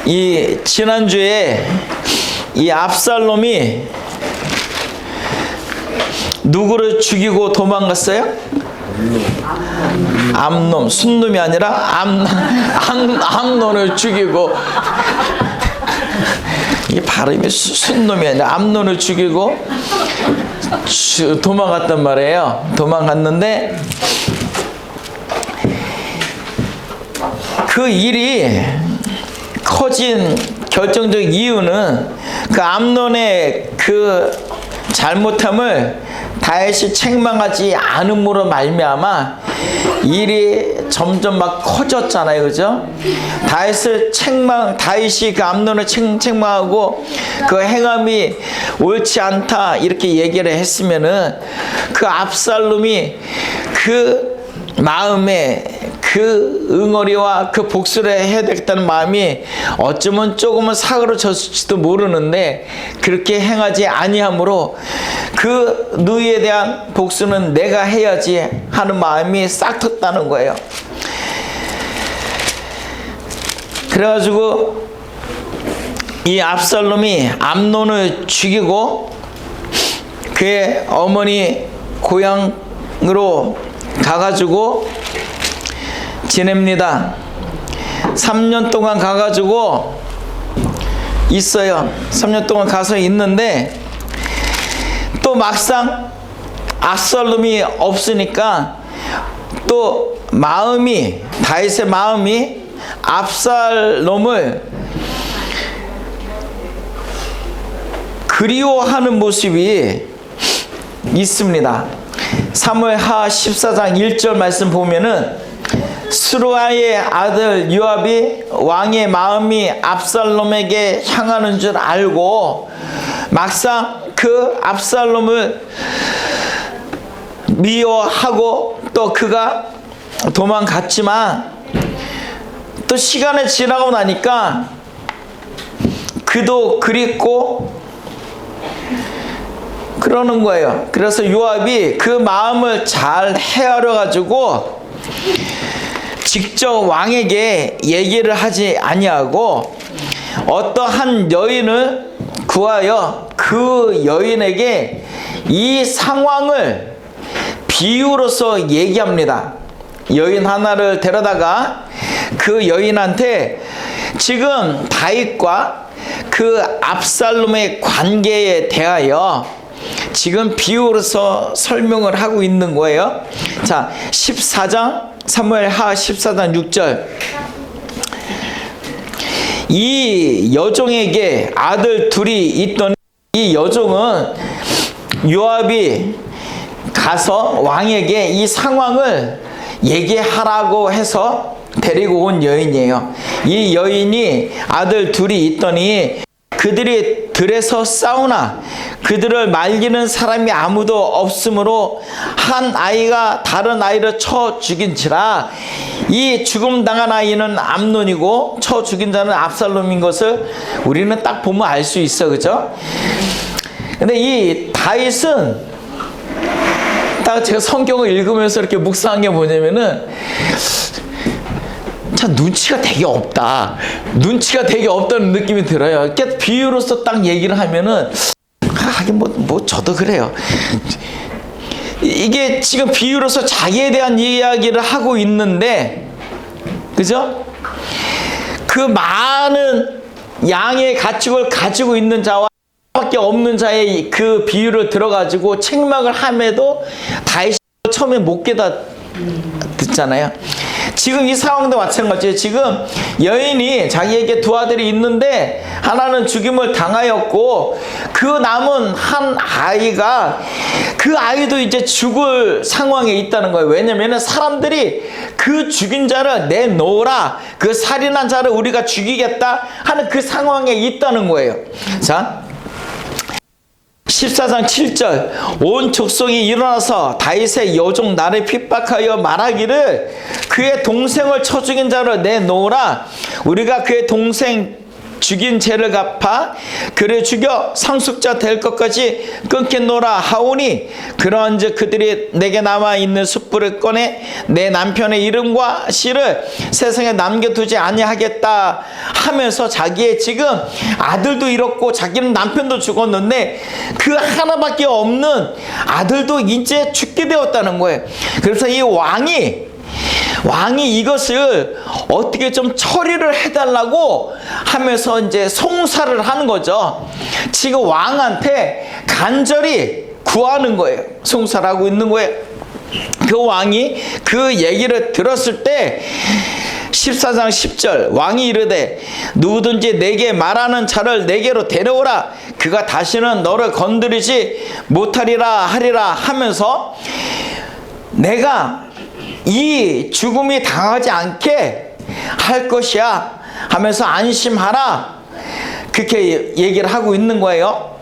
이 지난주에 이 압살롬이 누구를 죽이고 도망갔어요? 암논, 순놈이 아니라 암논을 죽이고, 이 발음이 순놈이 아니라 암논을 죽이고 도망갔단 말이에요. 도망갔는데 그 일이 커진 결정적 이유는 그 암논의 그 잘못함을 다윗이 책망하지 않음으로 말미암아 일이 점점 막 커졌잖아요, 그죠? 다윗이 그 암논을 책망하고 그 행함이 옳지 않다 이렇게 얘기를 했으면은 그 압살롬이 그 마음에 그 응어리와 그 복수를 해야 되겠다는 마음이 어쩌면 조금은 사그러졌을지도 모르는데 그렇게 행하지 아니하므로 그 누이에 대한 복수는 내가 해야지 하는 마음이 싹 텄다는 거예요. 그래가지고 이 압살롬이 암논을 죽이고 그의 어머니 고향으로 가가지고 지냅니다. 3년 동안 가가지고 있어요. 3년 동안 가서 있는데 또 막상 압살롬이 없으니까 또 다윗의 마음이 압살롬을 그리워하는 모습이 있습니다. 사무엘하 14장 1절 말씀 보면은 스루아의 아들 요압이 왕의 마음이 압살롬에게 향하는 줄 알고 막상 그 압살롬을 미워하고 또 그가 도망갔지만 또 시간이 지나고 나니까 그도 그립고 그러는 거예요. 그래서 요압이 그 마음을 잘 헤아려 가지고 직접 왕에게 얘기를 하지 아니하고 어떠한 여인을 구하여 그 여인에게 이 상황을 비유로서 얘기합니다. 여인 하나를 데려다가 그 여인한테 지금 다윗과 그 압살롬의 관계에 대하여 지금 비유로서 설명을 하고 있는 거예요. 자, 14장 사무엘하 14장 6절. 이 여종에게 아들 둘이 있던 이 여종은 요압이 가서 왕에게 이 상황을 얘기하라고 해서 데리고 온 여인이에요. 이 여인이 아들 둘이 있더니 그들이 들에서 싸우나 그들을 말리는 사람이 아무도 없으므로 한 아이가 다른 아이를 쳐 죽인지라. 이 죽음 당한 아이는 암논이고 쳐 죽인 자는 압살롬인 것을 우리는 딱 보면 알 수 있어, 그죠? 근데 이 다윗은 딱 제가 성경을 읽으면서 이렇게 묵상한 게 뭐냐면은 참 눈치가 되게 없다. 눈치가 되게 없다는 느낌이 들어요. 이렇게 비유로서 딱 얘기를 하면은 하긴 뭐 저도 그래요. 이게 지금 비유로서 자기에 대한 이야기를 하고 있는데, 그죠? 그 많은 양의 가축을 가지고 있는 자와 밖에 없는 자의 그 비유를 들어가지고 책망을 함에도 다윗이 처음에 못 깨닫잖아요. 지금 이 상황도 마찬가지예요. 지금 여인이 자기에게 두 아들이 있는데 하나는 죽임을 당하였고 그 남은 한 아이가 그 아이도 이제 죽을 상황에 있다는 거예요. 왜냐면 사람들이 그 죽인 자를 내놓으라, 그 살인한 자를 우리가 죽이겠다 하는 그 상황에 있다는 거예요. 자, 14장 7절. 온 족속이 일어나서 다윗의 여종 나를 핍박하여 말하기를 그의 동생을 쳐 죽인 자를 내놓으라. 우리가 그의 동생 죽인 죄를 갚아 그를 죽여 상속자 될 것까지 끊겠노라 하오니, 그러한즉 그들이 내게 남아있는 숯불을 꺼내 내 남편의 이름과 씨를 세상에 남겨두지 아니하겠다 하면서, 자기의 지금 아들도 잃었고 자기는 남편도 죽었는데 그 하나밖에 없는 아들도 이제 죽게 되었다는 거예요. 그래서 이 왕이 이것을 어떻게 좀 처리를 해달라고 하면서 이제 송사를 하는 거죠. 지금 왕한테 간절히 구하는 거예요. 송사를 하고 있는 거예요. 그 왕이 그 얘기를 들었을 때 14장 10절, 왕이 이르되 누구든지 내게 말하는 자를 내게로 데려오라. 그가 다시는 너를 건드리지 못하리라 하리라 하면서, 내가 이 죽음이 당하지 않게 할 것이야 하면서 안심하라, 그렇게 얘기를 하고 있는 거예요.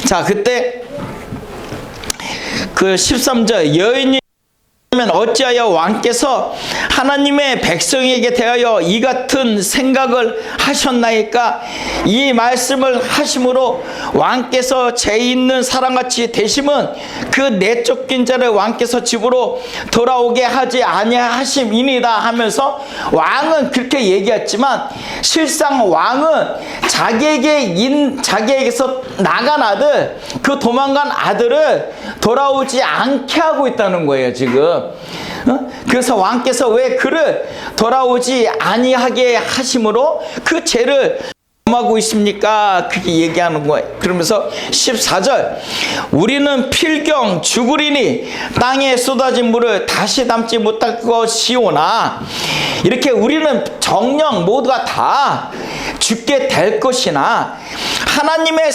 자, 그때 그 13절, 여인이 어찌하여 왕께서 하나님의 백성에게 대하여 이 같은 생각을 하셨나이까? 이 말씀을 하심으로 왕께서 죄 있는 사람같이 되심은 그 내쫓긴 자를 왕께서 집으로 돌아오게 하지 아니하심이니이다 하면서, 왕은 그렇게 얘기했지만 실상 왕은 자기에게서 나간 아들, 그 도망간 아들을 돌아오지 않게 하고 있다는 거예요 지금. 그래서 왕께서 왜 그를 돌아오지 아니하게 하심으로 그 죄를 범하고 있습니까? 그렇게 얘기하는 거예요. 그러면서 14절, 우리는 필경 죽으리니 땅에 쏟아진 물을 다시 담지 못할 것이오나, 이렇게 우리는 정녕 모두가 다 죽게 될 것이나 하나님은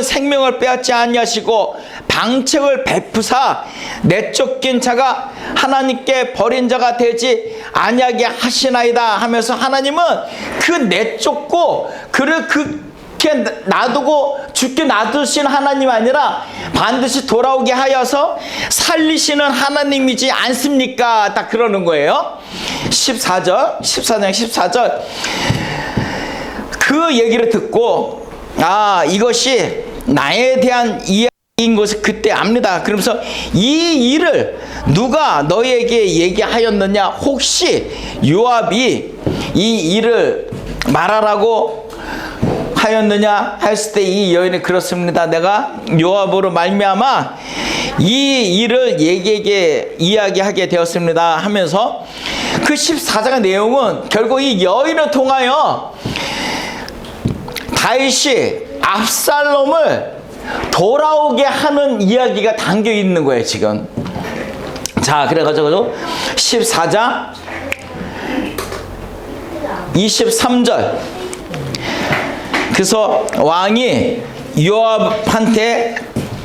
생명을 빼앗지 아니하시고 방책을 베푸사 내쫓긴 자가 하나님께 버린 자가 되지 아니하게 하시나이다 하면서, 하나님은 그 내쫓고 그를 그렇게 놔두고 죽게 놔두신 하나님 아니라 반드시 돌아오게 하여서 살리시는 하나님이지 않습니까? 딱 그러는 거예요. 14장 14절 그 얘기를 듣고, 이것이 나에 대한 이야기인 것을 그때 압니다. 그러면서 이 일을 누가 너에게 얘기하였느냐? 혹시 요압이 이 일을 말하라고 하였느냐 했을 때 이 여인이 그렇습니다. 내가 요압으로 말미암아 이 일을 얘기에게 이야기하게 되었습니다 하면서, 그 14장의 내용은 결국 이 여인을 통하여 다윗이 압살롬을 돌아오게 하는 이야기가 담겨 있는 거예요 지금. 자, 그래가지고 14장 23절, 그래서 왕이 요압한테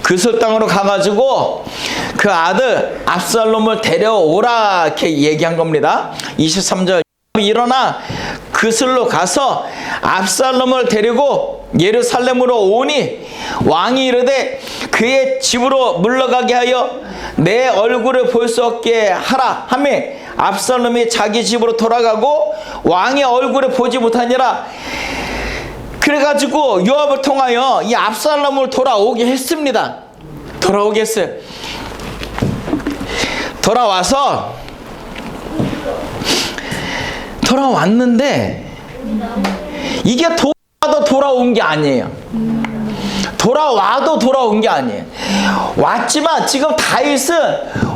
그슬 땅으로 가가지고 그 아들 압살롬을 데려오라 이렇게 얘기한 겁니다. 23절, 일어나 그슬로 가서 압살롬을 데리고 예루살렘으로 오니 왕이 이르되 그의 집으로 물러가게 하여 내 얼굴을 볼 수 없게 하라 하며, 압살롬이 자기 집으로 돌아가고 왕의 얼굴을 보지 못하니라. 그래가지고 요압을 통하여 이 압살롬을 돌아오게 했습니다. 돌아오게 했어요. 돌아왔는데 이게 돌아온 게 아니에요. 돌아온 게 아니에요. 왔지만 지금 다윗은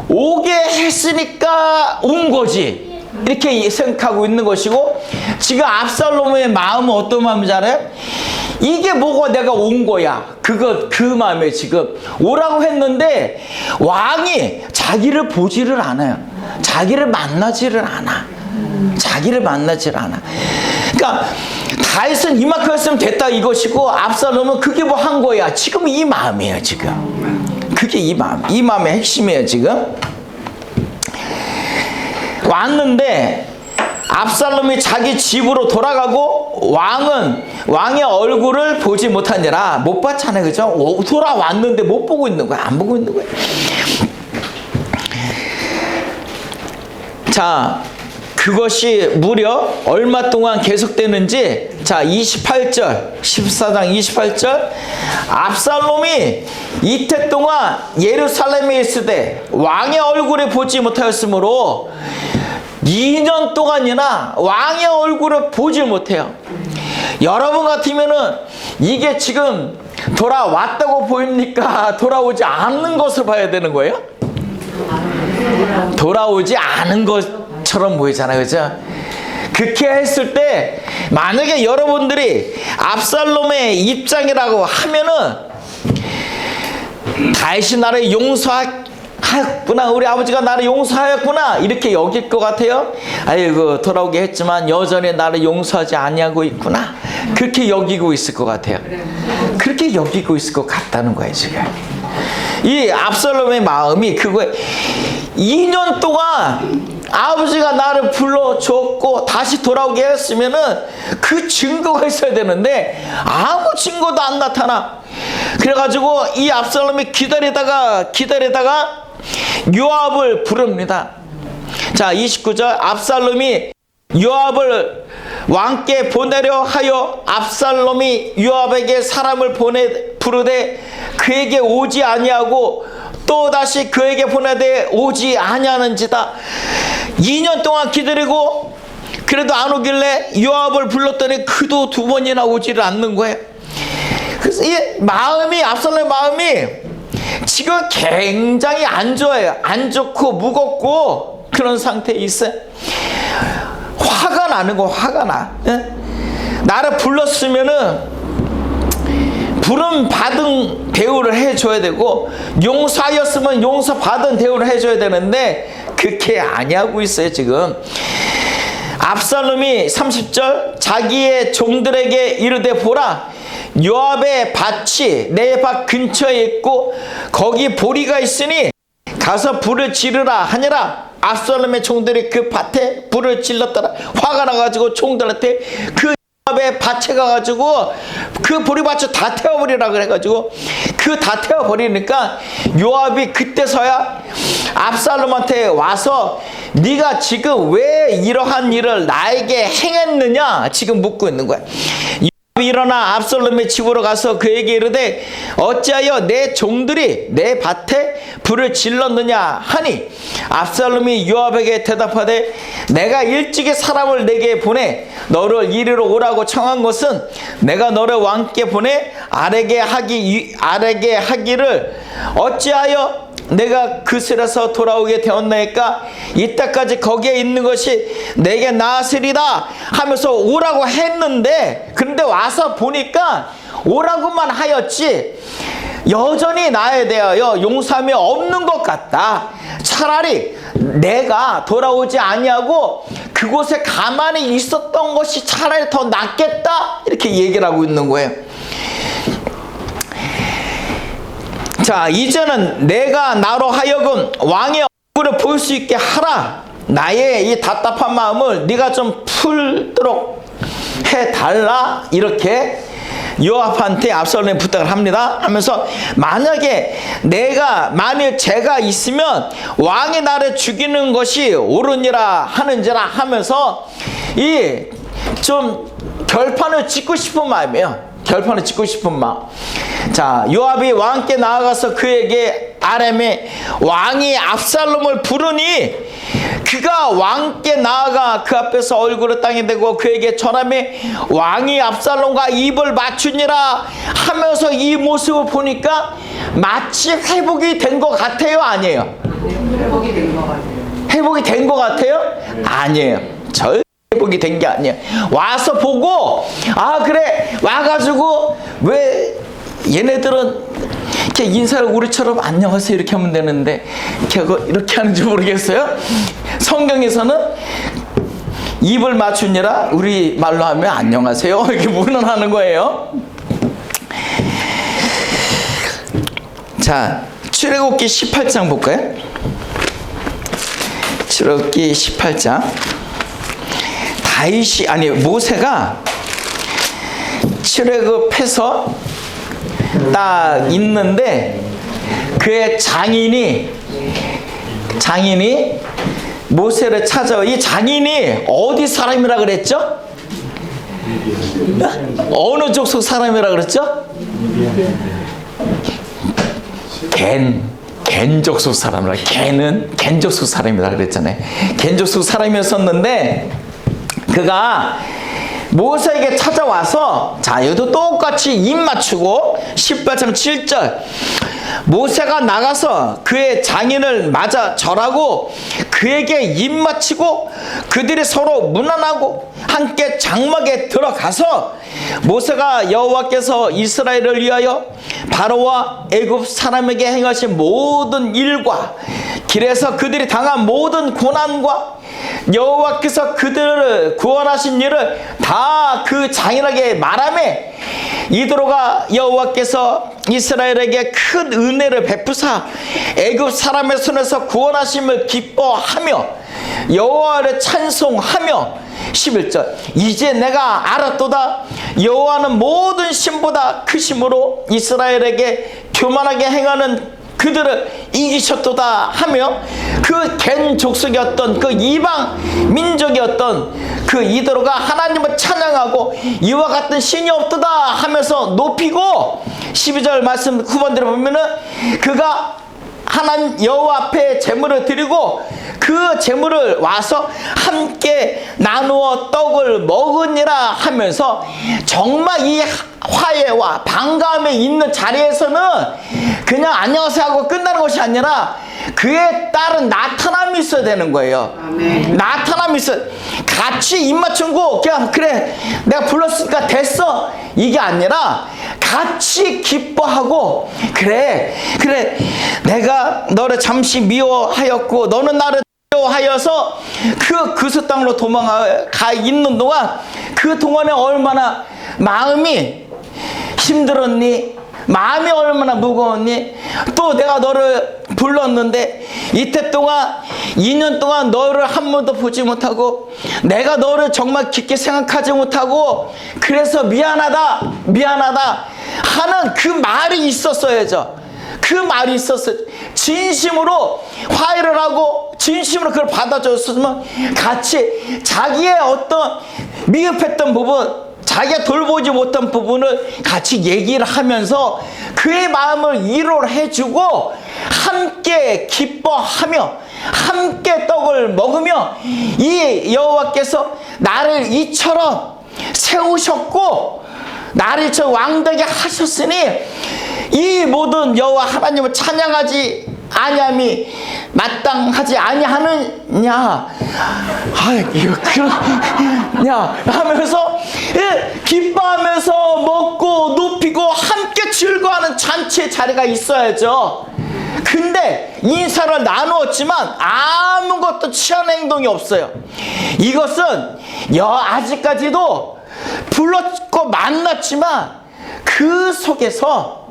오게 했으니까 온 거지, 이렇게 생각하고 있는 것이고, 지금 압살롬의 마음은 어떤 마음인지 알아요? 이게 뭐가 내가 온 거야, 그 마음에 지금 오라고 했는데 왕이 자기를 보지를 않아요. 자기를 만나지를 않아. 그러니까 다윗은 이만큼 했으면 됐다 이것이고, 압살롬은 그게 뭐 한 거야. 지금 이 마음이에요 지금. 그게 이 마음의 핵심이에요 지금. 왔는데 압살롬이 자기 집으로 돌아가고 왕의 얼굴을 보지 못하니라. 못 봤잖아요, 그죠? 돌아왔는데 못 보고 있는 거야, 안 보고 있는 거야. 자, 그것이 무려 얼마 동안 계속되는지, 자 28절 14장 28절, 압살롬이 이태 동안 예루살렘에 있을 때 왕의 얼굴을 보지 못하였으므로 2년 동안이나 왕의 얼굴을 보지 못해요. 여러분 같으면은 이게 지금 돌아왔다고 보입니까? 돌아오지 않는 것을 봐야 되는 거예요? 돌아오지 않은 것처럼 보이잖아요, 그죠? 그렇게 했을 때 만약에 여러분들이 압살롬의 입장이라고 하면은, 다윗이 나를 용서하였구나, 우리 아버지가 나를 용서하였구나, 이렇게 여길 것 같아요? 아이고 돌아오게 했지만 여전히 나를 용서하지 아니하고 있구나, 그렇게 여기고 있을 것 같아요. 그렇게 여기고 있을 것 같다는 거예요. 지금 이 압살롬의 마음이 그거에, 2년 동안 아버지가 나를 불러줬고 다시 돌아오게 했으면은 그 증거가 있어야 되는데 아무 증거도 안 나타나. 그래가지고 이 압살롬이 기다리다가 요압을 부릅니다. 자 29절, 압살롬이 요압을 왕께 보내려 하여 압살롬이 요압에게 사람을 부르되 그에게 오지 아니하고 또다시 그에게 보내되 오지 아니하는지다. 2년 동안 기다리고 그래도 안 오길래 요압을 불렀더니 그도 2번이나 오지를 않는 거예요. 그래서 이 마음이, 압살롬의 마음이 지금 굉장히 안 좋아요. 안 좋고 무겁고 그런 상태에 있어요. 화가 나는 거, 화가 나. 나를 불렀으면은 부름 받은 대우를 해줘야 되고, 용서하였으면 용서 받은 대우를 해줘야 되는데 그렇게 아니하고 있어요. 지금 압살롬이 30절, 자기의 종들에게 이르되 보라, 요압의 밭이 내 밭 근처에 있고 거기 보리가 있으니 가서 불을 지르라 하니라. 압살롬의 종들이 그 밭에 불을 질렀더라. 화가 나가지고 종들한테 그 요압의 밭에 가가지고 그 보리밭을 다 태워버리라 그래가지고 그 다 태워버리니까 요압이 그때서야 압살롬한테 와서 네가 지금 왜 이러한 일을 나에게 행했느냐 지금 묻고 있는 거야. 요압이 일어나 압살롬의 집으로 가서 그에게 이르되 어찌하여 내 종들이 내 밭에 불을 질렀느냐 하니, 압살롬이 요압에게 대답하되 내가 일찍이 사람을 내게 보내 너를 이리로 오라고 청한 것은 내가 너를 왕께 보내 아래게 하기를 어찌하여 내가 그슬에서 돌아오게 되었나이까? 이때까지 거기에 있는 것이 내게 나으리다 하면서 오라고 했는데, 그런데 와서 보니까 오라고만 하였지 여전히 나에 대하여 용서함이 없는 것 같다. 차라리 내가 돌아오지 아니하고 그곳에 가만히 있었던 것이 차라리 더 낫겠다, 이렇게 얘기를 하고 있는 거예요. 자, 이제는 내가 나로 하여금 왕의 얼굴을 볼 수 있게 하라. 나의 이 답답한 마음을 네가 좀 풀도록 해달라, 이렇게 요압한테 압살롬이 부탁을 합니다. 하면서 만약에 만일 제가 있으면 왕이 나를 죽이는 것이 옳으니라 하는지라 하면서 이 좀 결판을 짓고 싶은 마음이에요. 결판을 짓고 싶은 마음. 자, 요압이 왕께 나아가서 그에게 아람에 왕이 압살롬을 부르니 그가 왕께 나아가 그 앞에서 얼굴을 땅에 대고 그에게 전하매 왕이 압살롬과 입을 맞추니라 하면서 이 모습을 보니까 마치 회복이 된 것 같아요, 아니에요? 회복이 된 것 같아요. 회복이 된 것 같아요? 아니에요. 절대 회복이 된 게 아니에요. 와서 보고, 아 그래, 와가지고 왜 얘네들은 이렇게 인사를 우리처럼 안녕하세요 이렇게 하면 되는데 이렇게 하는지 모르겠어요. 성경에서는 입을 맞추니라 우리 말로 하면 안녕하세요 이렇게 문언하는 거예요. 자, 출애굽기 18장 볼까요? 출애굽기 18장. 모세가 출애굽해서 딱 있는데 그의 장인이 모세를 찾아. 이 장인이 어디 사람이라 그랬죠? 어느 족속 사람이라 그랬죠? 겐 족속 사람이라. 겐 족속 사람이라 그랬잖아요. 겐 족속 사람이었었는데 그가 모세에게 찾아와서, 자, 여기도 똑같이 입 맞추고 18장 7절 모세가 나가서 그의 장인을 맞아 절하고 그에게 입 맞추고 그들이 서로 문안하고 함께 장막에 들어가서 모세가 여호와께서 이스라엘을 위하여 바로와 애굽 사람에게 행하신 모든 일과 길에서 그들이 당한 모든 고난과 여호와께서 그들을 구원하신 일을 다 그 장인에게 말하매, 이도로가 여호와께서 이스라엘에게 큰 은혜를 베푸사 애굽 사람의 손에서 구원하심을 기뻐하며 여호와를 찬송하며 11절 이제 내가 알았도다. 여호와는 모든 신보다 크심으로 이스라엘에게 교만하게 행하는 그들을 이기셨도다 하며, 그 겐 족속이었던 그 이방 민족이었던 그 이도로가 하나님을 찬양하고 이와 같은 신이 없도다 하면서 높이고, 12절 말씀 후반대로 보면은 그가 하나님 여호와 앞에 제물을 드리고 그 제물을 와서 함께 나누어 떡을 먹으니라 하면서, 정말 이 화해와 반감에 있는 자리에서는 그냥 안녕하세요 하고 끝나는 것이 아니라 그에 따른 나타남이 있어야 되는 거예요. 아멘. 나타남이 있어요. 같이 입 맞추고 그냥 그래 내가 불렀으니까 됐어 이게 아니라 같이 기뻐하고, 그래 내가 너를 잠시 미워하였고 너는 나를 미워하여서 그 땅으로 도망가 있는 동안 그 동안에 얼마나 마음이 힘들었니? 마음이 얼마나 무거웠니? 또 내가 너를 불렀는데 이때 동안 2년 동안 너를 한 번도 보지 못하고 내가 너를 정말 깊게 생각하지 못하고 그래서 미안하다 하는 그 말이 있었어야죠. 그 말이 있었어요. 진심으로 화해를 하고 진심으로 그걸 받아줬으면 같이 자기의 어떤 미흡했던 부분, 자기가 돌보지 못한 부분을 같이 얘기를 하면서 그의 마음을 위로를 해주고 함께 기뻐하며 함께 떡을 먹으며, 이 여호와께서 나를 이처럼 세우셨고 나를 저 왕되게 하셨으니 이 모든 여호와 하나님을 찬양하지 아니함이 마땅하지 아니하느냐, 그러냐 하면서 기뻐하면서 먹고 높이고 함께 즐거워하는 잔치의 자리가 있어야죠. 근데 인사를 나누었지만 아무것도 취한 행동이 없어요. 이것은 아직까지도 불렀고 만났지만 그 속에서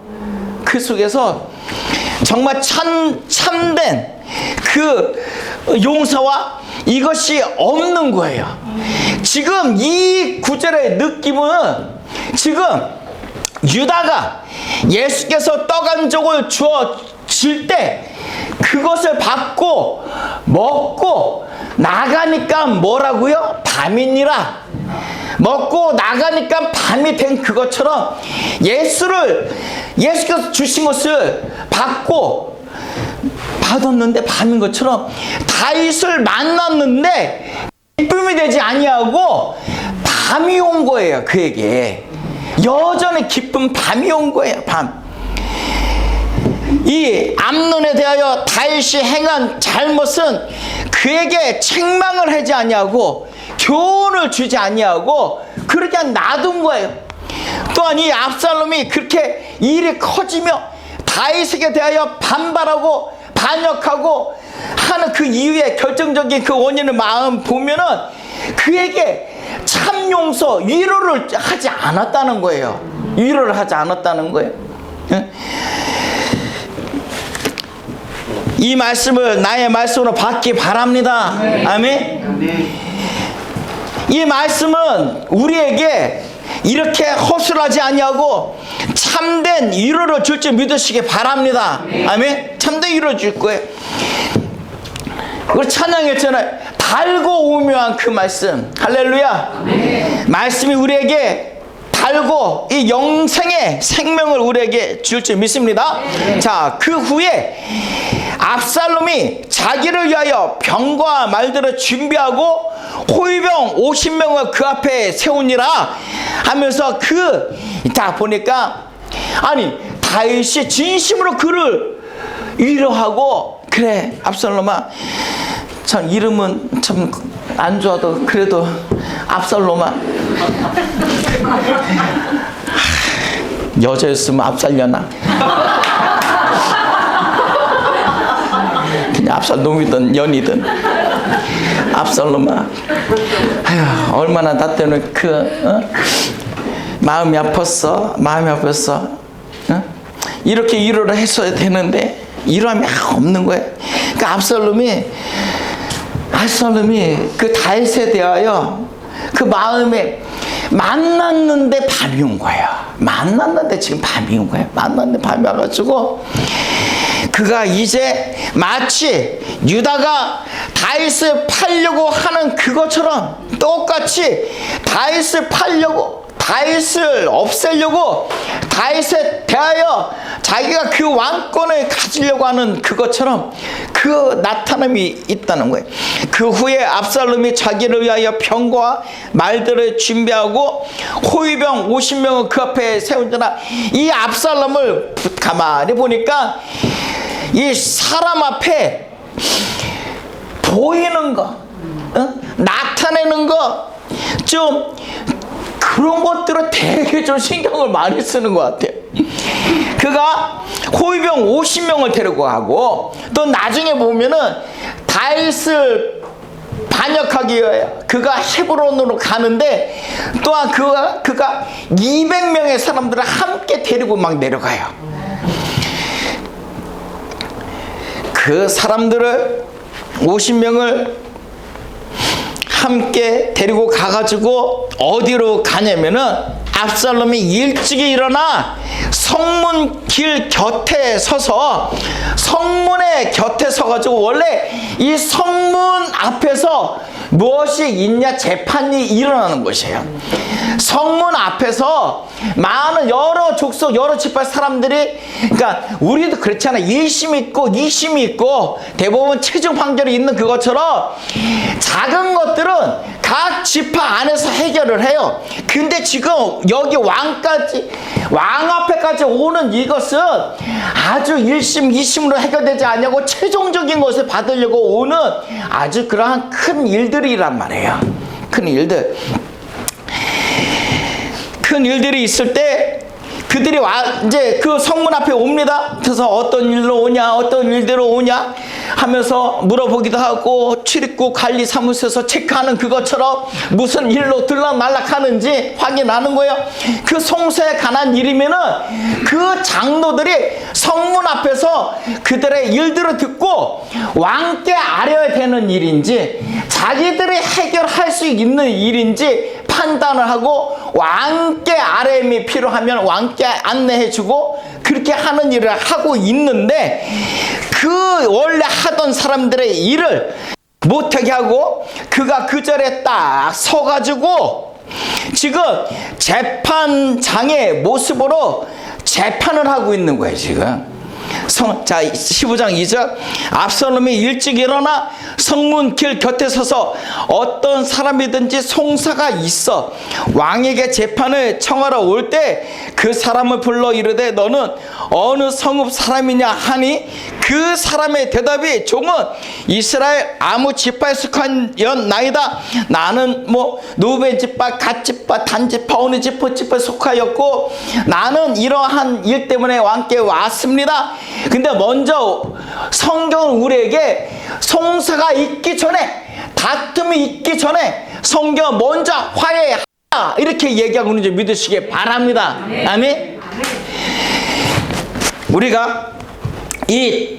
정말 참된 그 용서와 이것이 없는 거예요. 지금 이 구절의 느낌은, 지금 유다가 예수께서 떡 한 족을 주어 줄 때 그것을 받고 먹고 나가니까 뭐라고요? 밤이니라. 먹고 나가니까 밤이 된 그것처럼 예수께서 주신 것을 받았는데 밤인 것처럼 다윗을 만났는데 기쁨이 되지 아니하고 밤이 온 거예요. 그에게 여전히 기쁜 밤이 온 거예요. 밤. 이 암논에 대하여 다윗이 행한 잘못은 그에게 책망을 하지 아니하고 교훈을 주지 아니하고 그렇게 놔둔 거예요. 또한 이 압살롬이 그렇게 일이 커지며 다윗에게 대하여 반발하고 반역하고 하는 그 이유의 결정적인 그 원인을 마음 보면은 그에게 참 용서, 위로를 하지 않았다는 거예요. 위로를 하지 않았다는 거예요. 이 말씀을 나의 말씀으로 받기 바랍니다. 아멘. 이 말씀은 우리에게 이렇게 허술하지 아니하고 참된 위로를 줄 줄 믿으시기 바랍니다. 아멘. 참된 위로를 줄 거예요. 우리 찬양했잖아요. 달고 오묘한 그 말씀. 할렐루야. 말씀이 우리에게 달고 이 영생의 생명을 우리에게 줄 줄 믿습니다. 자, 그 후에 압살롬이 자기를 위하여 병과 말들을 준비하고 호위병 50명을 그 앞에 세우니라 하면서 다 보니까 아니 다윗이 진심으로 그를 위로하고, 그래 압살롬아, 참 이름은 참 안 좋아도 그래도 압살롬아, 여자였으면 압살려나, 그냥 압살놈이든 연이든 압살롬아, 아휴 얼마나 나 때문에 마음이 아팠어. 이렇게 위로를 했어야 되는데 위로함이 없는 거예요. 그러니까 압살롬이 그 다윗에 대하여 그 마음에 만났는데 밤이 온 거예요. 만났는데 밤이 와가지고 그가 이제 마치 유다가 다윗을 팔려고 하는 그것처럼 똑같이 다윗을 팔려고, 다윗을 없애려고, 다윗에 대하여 자기가 그 왕권을 가지려고 하는 그것처럼 그 나타남이 있다는 거예요. 그 후에 압살롬이 자기를 위하여 병과 말들을 준비하고 호위병 50명을 그 앞에 세우더라. 이 압살롬을 가만히 보니까 이 사람 앞에 보이는 거, 나타내는 거, 좀 그런 것들을 되게 좀 신경을 많이 쓰는 것 같아요. 그가 호위병 50명을 데리고 가고, 또 나중에 보면은 다윗을 반역하기 위해 그가 헤브론으로 가는데 또한 그가 200명의 사람들을 함께 데리고 막 내려가요. 그 사람들을 50명을 함께 데리고 가가지고 어디로 가냐면은 압살롬이 일찍이 일어나 성문 길 곁에 서서, 성문의 곁에 서가지고, 원래 이 성문 앞에서 무엇이 있냐, 재판이 일어나는 것이에요. 성문 앞에서 많은 여러 족속, 여러 지파 사람들이, 그러니까 우리도 그렇잖아. 1심 있고 2심이 있고 대부분 최종 판결이 있는 그것처럼 작은 것들은 각 지파 안에서 해결을 해요. 근데 지금 여기 왕 앞에까지 오는 이것은 아주 1심, 2심으로 해결되지 않냐고 최종적인 것을 받으려고 오는 아주 그러한 큰 일들이란 말이에요. 큰 일들이 있을 때 그들이 이제 그 성문 앞에 옵니다. 그래서 어떤 일로 오냐, 어떤 일대로 오냐 하면서 물어보기도 하고, 출입국 관리사무소에서 체크하는 그것처럼 무슨 일로 들락날락하는지 확인하는 거예요. 그 송사에 관한 일이면은 그 장로들이 성문 앞에서 그들의 일들을 듣고 왕께 아뢰어야 되는 일인지, 자기들이 해결할 수 있는 일인지 판단을 하고, 왕께 아뢰음이 필요하면 왕께 안내해주고, 그렇게 하는 일을 하고 있는데, 그 원래 하던 사람들의 일을 못하게 하고 그가 그 자리에 딱 서가지고 지금 재판장의 모습으로 재판을 하고 있는 거예요. 지금 자, 15장 2절, 압살롬이 일찍 일어나 성문 길 곁에 서서 어떤 사람이든지 송사가 있어 왕에게 재판을 청하러 올 때 그 사람을 불러 이르되 너는 어느 성읍 사람이냐 하니, 그 사람의 대답이, 종은 이스라엘 아무 지파에 속한 나이다. 나는 누벤 지파, 갓 지파, 단 지파, 어느 지파에 속하였고 나는 이러한 일 때문에 왕께 왔습니다. 근데 먼저 성경은 우리에게 송사가 있기 전에, 다툼이 있기 전에 성경은 먼저 화해하라 이렇게 얘기하고 있는지 믿으시기 바랍니다. 아멘. 우리가 이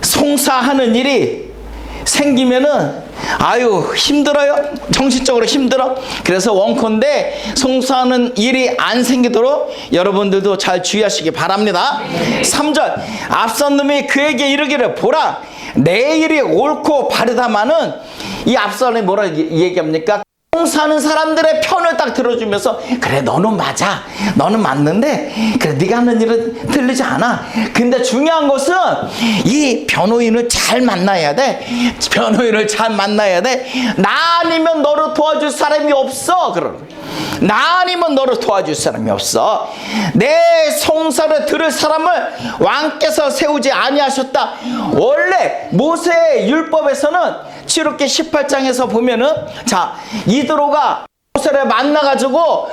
송사하는 일이 생기면은 아유 힘들어요. 정신적으로 힘들어. 그래서 원컨대 송사하는 일이 안 생기도록 여러분들도 잘 주의하시기 바랍니다. 3절, 압살롬이 그에게 이르기를, 보라 내 일이 옳고 바르다마는 이 압살롬이 뭐라 얘기합니까? 사는 사람들의 편을 딱 들어주면서 그래 너는 맞아, 너는 맞는데 그래 네가 하는 일은 틀리지 않아. 근데 중요한 것은 이 변호인을 잘 만나야 돼. 변호인을 잘 만나야 돼. 나 아니면 너를 도와줄 사람이 없어. 그럼 나 아니면 너를 도와줄 사람이 없어. 내 송사를 들을 사람을 왕께서 세우지 아니하셨다. 원래 모세의 율법에서는 출애굽기 18장에서 보면은 자 이드로가 모세를 만나가지고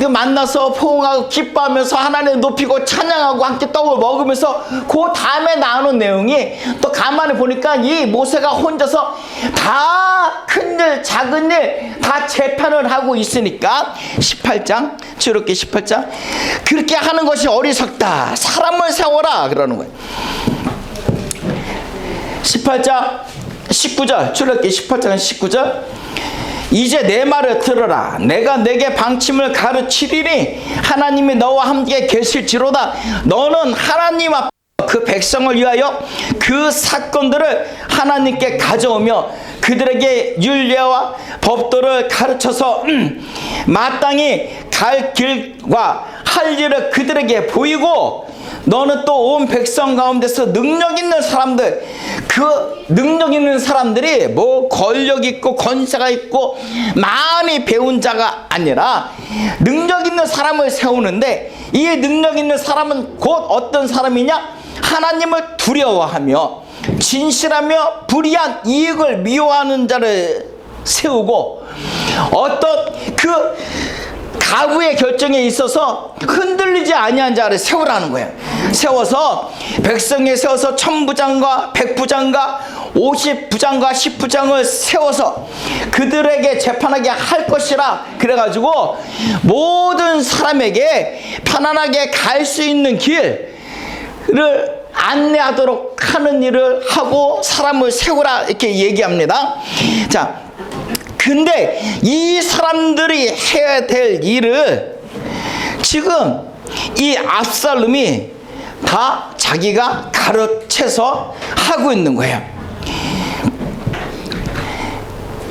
만나서 포옹하고 기뻐하면서 하나님 높이고 찬양하고 함께 떡을 먹으면서 그 다음에 나오는 내용이 또 가만히 보니까 이 모세가 혼자서 다 큰 일 작은 일 다 재판을 하고 있으니까 18장 출애굽기 18장 그렇게 하는 것이 어리석다. 사람을 세워라 그러는 거예요. 18장 19절 출애굽기 18장 19절 이제 내 말을 들으라. 내가 내게 방침을 가르치리니 하나님이 너와 함께 계실지로다. 너는 하나님 앞 그 백성을 위하여 그 사건들을 하나님께 가져오며 그들에게 율례와 법도를 가르쳐서 마땅히 갈 길과 할 일을 그들에게 보이고 너는 또 온 백성 가운데서 능력 있는 사람들, 그 능력 있는 사람들이 뭐 권력 있고 권세가 있고 많이 배운 자가 아니라 능력 있는 사람을 세우는데 이 능력 있는 사람은 곧 어떤 사람이냐? 하나님을 두려워하며 진실하며 불의한 이익을 미워하는 자를 세우고 어떤 그 가부의 결정에 있어서 흔들리지 아니한 자를 세우라는 거예요. 세워서 백성에 세워서 1000부장과 100부장과 50부장과 10부장을 세워서 그들에게 재판하게 할 것이라 그래가지고 모든 사람에게 편안하게 갈 수 있는 길을 안내하도록 하는 일을 하고 사람을 세우라 이렇게 얘기합니다. 자, 근데 이 사람들이 해야 될 일을 지금 이 압살롬이 다 자기가 가르쳐서 하고 있는 거예요.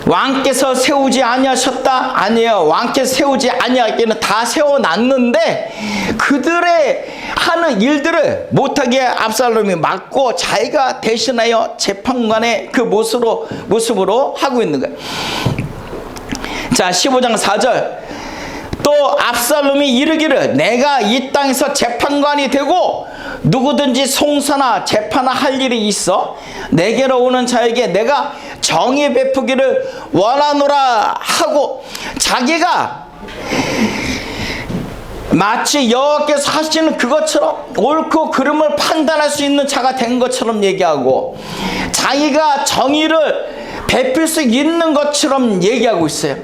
왕께서 세우지 아니하셨다? 아니에요. 왕께서 세우지 아니하기는 다 세워놨는데 그들의 하는 일들을 못하게 압살롬이 막고 자기가 대신하여 재판관의 그 모습으로 하고 있는 거예요. 자 15장 4절 또 압살롬이 이르기를 내가 이 땅에서 재판관이 되고 누구든지 송사나 재판을 할 일이 있어 내게로 오는 자에게 내가 정의 베푸기를 원하노라 하고 자기가 마치 여호와께서 하시는 그것처럼 옳고 그름을 판단할 수 있는 자가 된 것처럼 얘기하고 자기가 정의를 베풀 수 있는 것처럼 얘기하고 있어요.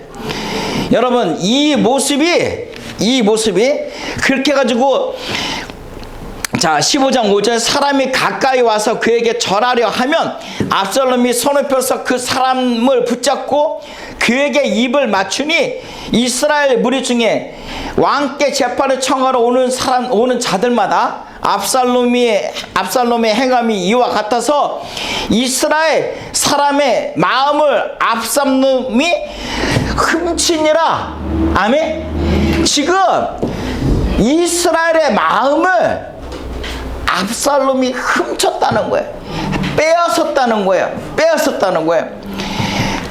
여러분 이 모습이 그렇게 해가지고 자 15장 5절 사람이 가까이 와서 그에게 절하려 하면 압살롬이 손을 펴서 그 사람을 붙잡고 그에게 입을 맞추니 이스라엘 무리 중에 왕께 재판을 청하러 오는 자들마다 압살롬의 행함이 이와 같아서 이스라엘 사람의 마음을 압살롬이 훔치니라. 아멘. 지금 이스라엘의 마음을 압살롬이 훔쳤다는 거예요. 빼앗았다는 거예요.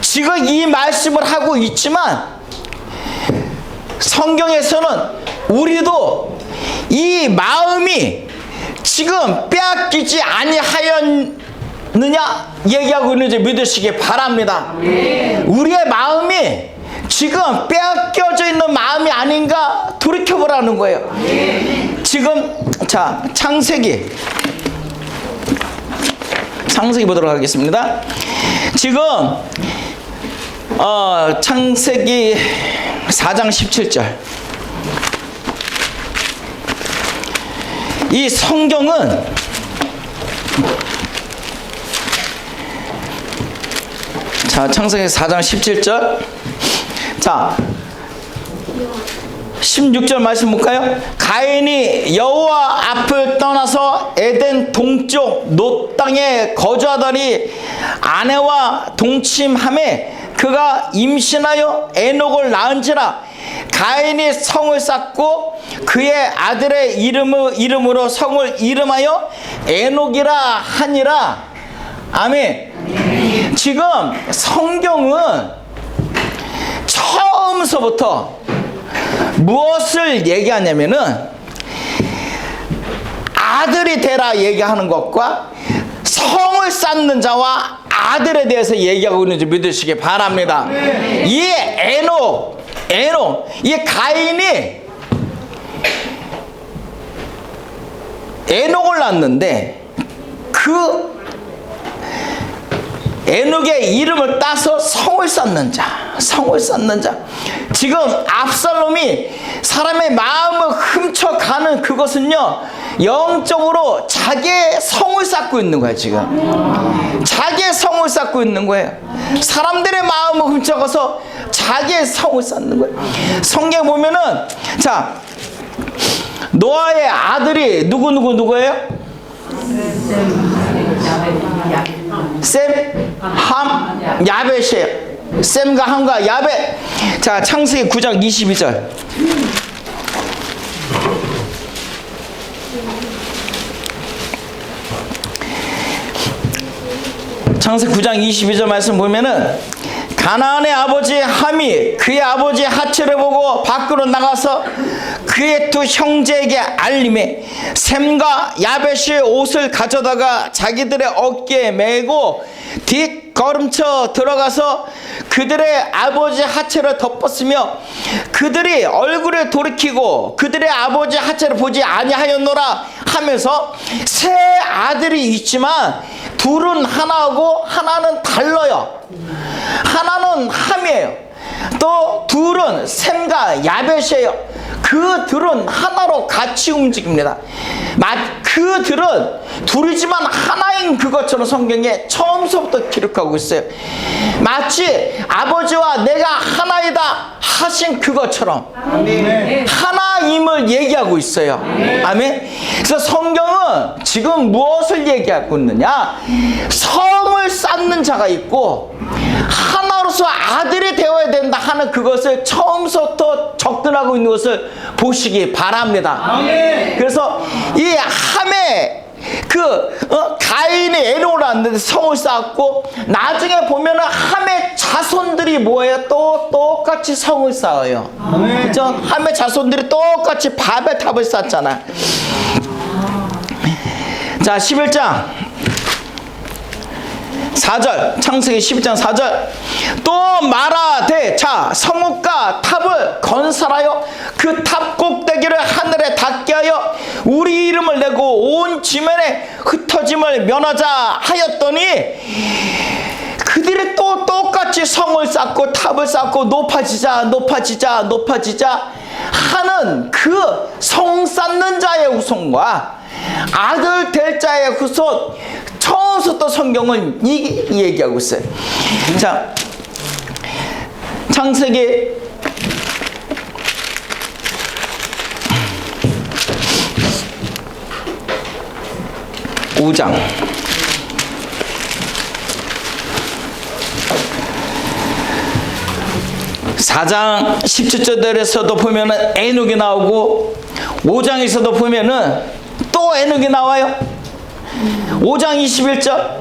지금 이 말씀을 하고 있지만 성경에서는 우리도 이 마음이 지금 빼앗기지 아니하였느냐 얘기하고 있는지 믿으시기 바랍니다. 우리의 마음이 지금 빼앗겨져 있는 마음이 아닌가 돌이켜보라는 거예요. 지금 자 창세기 보도록 하겠습니다. 지금 창세기 4장 17절 이 성경은 자 창세기 4장 17절 자 16절 말씀 볼까요? 가인이 여호와 앞을 떠나서 에덴 동쪽 놋 땅에 거주하더니 아내와 동침함에 그가 임신하여 에녹을 낳은지라. 가인이 성을 쌓고 그의 아들의 이름으로 성을 이름하여 에녹이라 하니라. 아멘. 지금 성경은 처음서부터 무엇을 얘기하냐면은 아들이 되라 얘기하는 것과 성을 쌓는 자와 아들에 대해서 얘기하고 있는지 믿으시기 바랍니다. 이 에녹, 이 가인이 에녹을 낳았는데 그 에녹의 이름을 따서 성을 쌓는 자. 지금 압살롬이 사람의 마음을 훔쳐가는 그것은요, 영적으로 자기의 성을 쌓고 있는 거예요. 지금 자기의 성을 쌓고 있는 거예요. 사람들의 마음을 훔쳐가서 자기의 성을 쌓는 거예요. 성경 보면은, 자, 노아의 아들이 누구예요? 셈, 함, 야벳이에요. 셈과 함과 야벳. 자, 창세기 9장 22절. 창세기 9장 22절 말씀 보면은, 가나안의 아버지 함이 그의 아버지 하체를 보고 밖으로 나가서 그의 두 형제에게 알림해 셈과 야벳이 옷을 가져다가 자기들의 어깨에 메고 뒷걸음쳐 들어가서 그들의 아버지 하체를 덮었으며 그들이 얼굴을 돌이키고 그들의 아버지 하체를 보지 아니하였노라 하면서 세 아들이 있지만 둘은 하나고 하나는 달라요. 하나는 함이에요. 또 둘은 셈과 야벳이에요. 그 둘은 하나로 같이 움직입니다. 그들은 둘이지만 하나인 그것처럼 성경에 처음서부터 기록하고 있어요. 마치 아버지와 내가 하나이다 하신 그것처럼 하나임을 얘기하고 있어요. 아멘. 그래서 성경은 지금 무엇을 얘기하고 있느냐? 성을 쌓는 자가 있고 하나로서 아들이 되어야 된다 하는 그것을 처음부터 접근하고 있는 것을 보시기 바랍니다. 그래서 이 함의 가인이 에녹을 낳았는데 성을 쌓았고, 나중에 보면은 함의 자손들이 뭐예요? 똑같이 성을 쌓아요. 그죠? 함의 자손들이 똑같이 바벨탑을 쌓잖아. 자, 11장 4절, 창세기 12장 4절. 또 말하되, 자, 성읍과 탑을 건설하여 그 탑 꼭대기를 하늘에 닿게 하여 우리 이름을 내고 온 지면에 흩어짐을 면하자 하였더니, 그들이 또 똑같이 성을 쌓고 탑을 쌓고 높아지자 하는 그 성 쌓는 자의 후손과 아들 될 자의 후손, 처음부터 성경은 이 얘기하고 있어요. 자, 창세기 5장 4장 17절에서도 보면은 에녹이 나오고 5장에서도 보면은 또 에녹이 나와요. 5장 21절.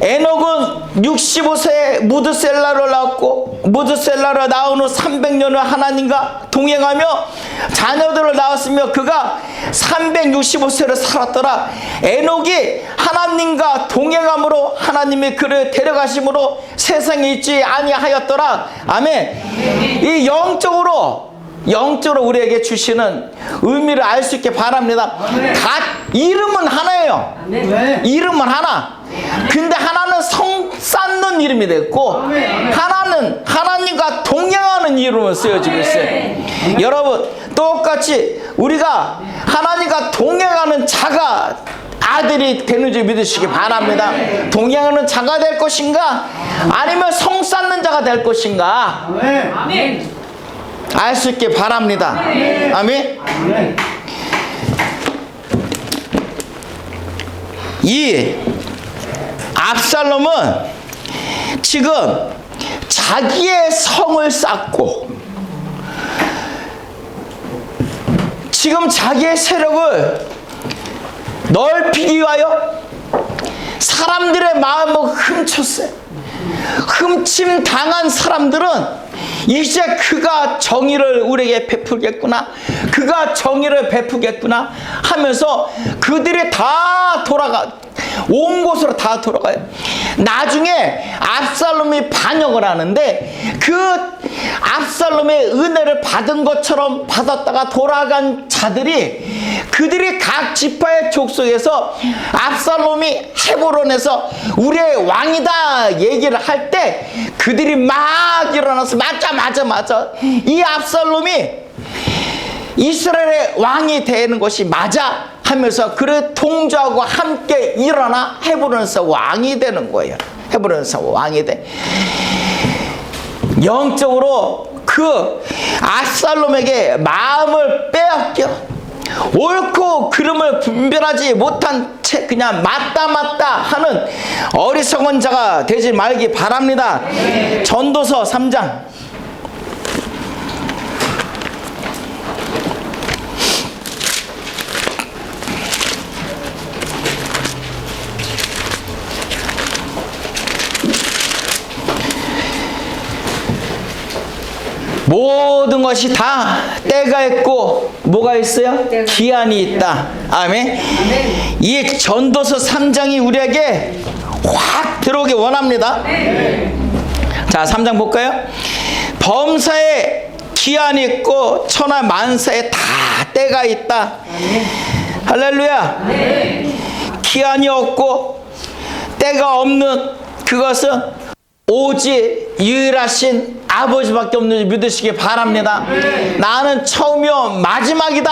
에녹은 65세에 무드셀라를 낳았고, 무드셀라를 낳은 후 300년을 하나님과 동행하며 자녀들을 낳았으며 그가 365세를 살았더라. 에녹이 하나님과 동행함으로 하나님이 그를 데려가심으로 세상에 있지 아니하였더라. 아멘. 이 영적으로 우리에게 주시는 의미를 알 수 있게 바랍니다. 이름은 하나예요. 이름은 하나. 근데 하나는 성 쌓는 이름이 됐고, 하나는 하나님과 동행하는 이름을 쓰여지고 있어요. 여러분, 똑같이 우리가 하나님과 동행하는 자가 아들이 되는 줄 믿으시기 바랍니다. 동행하는 자가 될 것인가? 아니면 성 쌓는 자가 될 것인가? 알 수 있게 바랍니다. 아멘. 이 압살롬은 지금 자기의 성을 쌓고 지금 자기의 세력을 넓히기 위하여 사람들의 마음을 훔쳤어요. 훔침 당한 사람들은 이제 그가 정의를 우리에게 베풀겠구나, 그가 정의를 베푸겠구나 하면서 그들이 다 온 곳으로 다 돌아가요. 나중에 압살롬이 반역을 하는데 그 압살롬의 은혜를 받은 것처럼 받았다가 돌아간 자들이 그들이 각 지파의 족속에서 압살롬이 헤브론에서 우리의 왕이다 얘기를 할 때 그들이 막 일어나서 맞아 이 압살롬이 이스라엘의 왕이 되는 것이 맞아 하면서 그를 통주하고 함께 일어나 헤브론에서 왕이 되는 거예요. 헤브론에서 왕이 돼. 영적으로 그 압살롬에게 마음을 빼앗겨 옳고 그름을 분별하지 못한 채 그냥 맞다 하는 어리석은 자가 되지 말기 바랍니다. 전도서 3장 모든 것이 다 때가 있고 뭐가 있어요? 기한이 있다. 아멘. 이 전도서 3장이 우리에게 확 들어오기 원합니다. 자, 3장 볼까요? 범사에 기한이 있고 천하 만사에 다 때가 있다. 할렐루야. 기한이 없고 때가 없는 그것은 오직 유일하신 아버지밖에 없는 줄 믿으시기 바랍니다. 나는 처음이요 마지막이다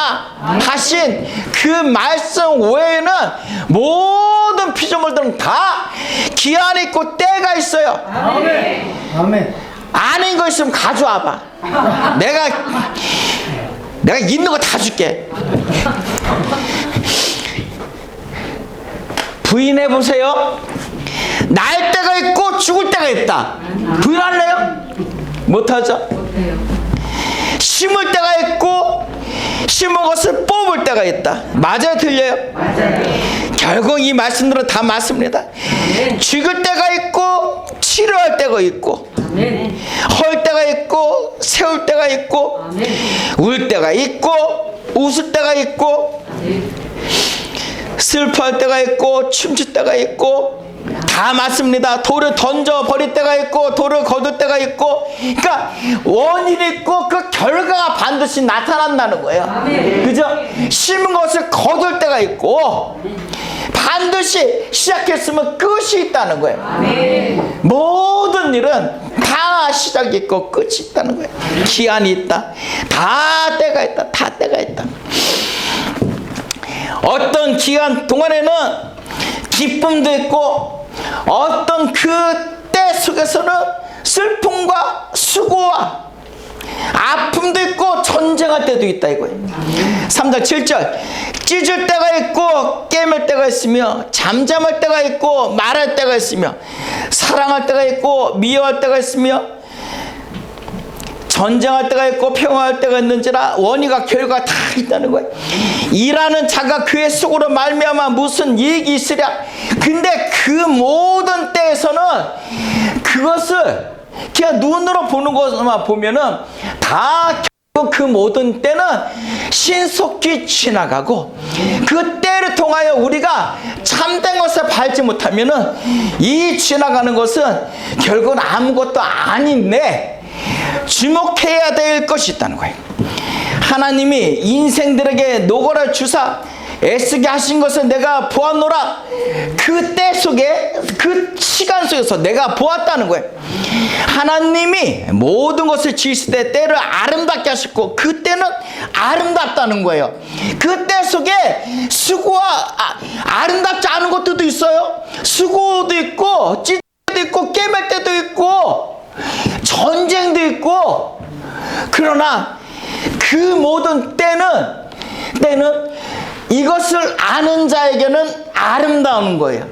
하신 그 말씀 외에는 모든 피조물들은 다 기한이 있고 때가 있어요. 아멘. 아닌 거 있으면 가져와봐. 내가 있는 거 다 줄게. 부인해 보세요. 날 때가 있고 죽을 때가 있다. 부인할래요? 못하죠? 심을 때가 있고 심은 것을 뽑을 때가 있다. 맞아요? 틀려요? 맞아요. 결국 이 말씀들은 다 맞습니다. 죽을 때가 있고 치료할 때가 있고 헐 때가 있고 세울 때가 있고 울 때가 있고 웃을 때가 있고 슬퍼할 때가 있고 춤출 때가 있고 다 맞습니다. 돌을 던져 버릴 때가 있고 돌을 거둘 때가 있고, 그러니까 원인이 있고 그 결과가 반드시 나타난다는 거예요. 그죠? 심은 것을 거둘 때가 있고 반드시 시작했으면 끝이 있다는 거예요. 모든 일은 다 시작이 있고 끝이 있다는 거예요. 기한이 있다. 다 때가 있다. 다 때가 있다. 어떤 기간 동안에는 기쁨도 있고 어떤 그 때 속에서는 슬픔과 수고와 아픔도 있고 전쟁할 때도 있다 이거예요. 3장 7절 찢을 때가 있고 깨물 때가 있으며 잠잠할 때가 있고 말할 때가 있으며 사랑할 때가 있고 미워할 때가 있으며 전쟁할 때가 있고 평화할 때가 있는지라 원인과 결과가 다 있다는 거예요. 일하는 자가 그의 속으로 말미암아 무슨 이익이 있으랴. 근데 그 모든 때에서는 그것을 그냥 눈으로 보는 것만 보면은 다 결국 그 모든 때는 신속히 지나가고 그 때를 통하여 우리가 참된 것을 밟지 못하면은 이 지나가는 것은 결국은 아무것도 아닌데 주목해야 될 것이 있다는 거예요. 하나님이 인생들에게 노고를 주사 애쓰게 하신 것을 내가 보았노라. 그 때 속에 그 시간 속에서 내가 보았다는 거예요. 하나님이 모든 것을 지으실 때 때를 아름답게 하셨고 그 때는 아름답다는 거예요. 그 때 속에 수고와 아름답지 않은 것들도 있어요. 수고도 있고 찢을 때도 있고 깨물 때도 있고 전쟁도 있고 그러나 그 모든 때는 이것을 아는 자에게는 아름다운 거예요.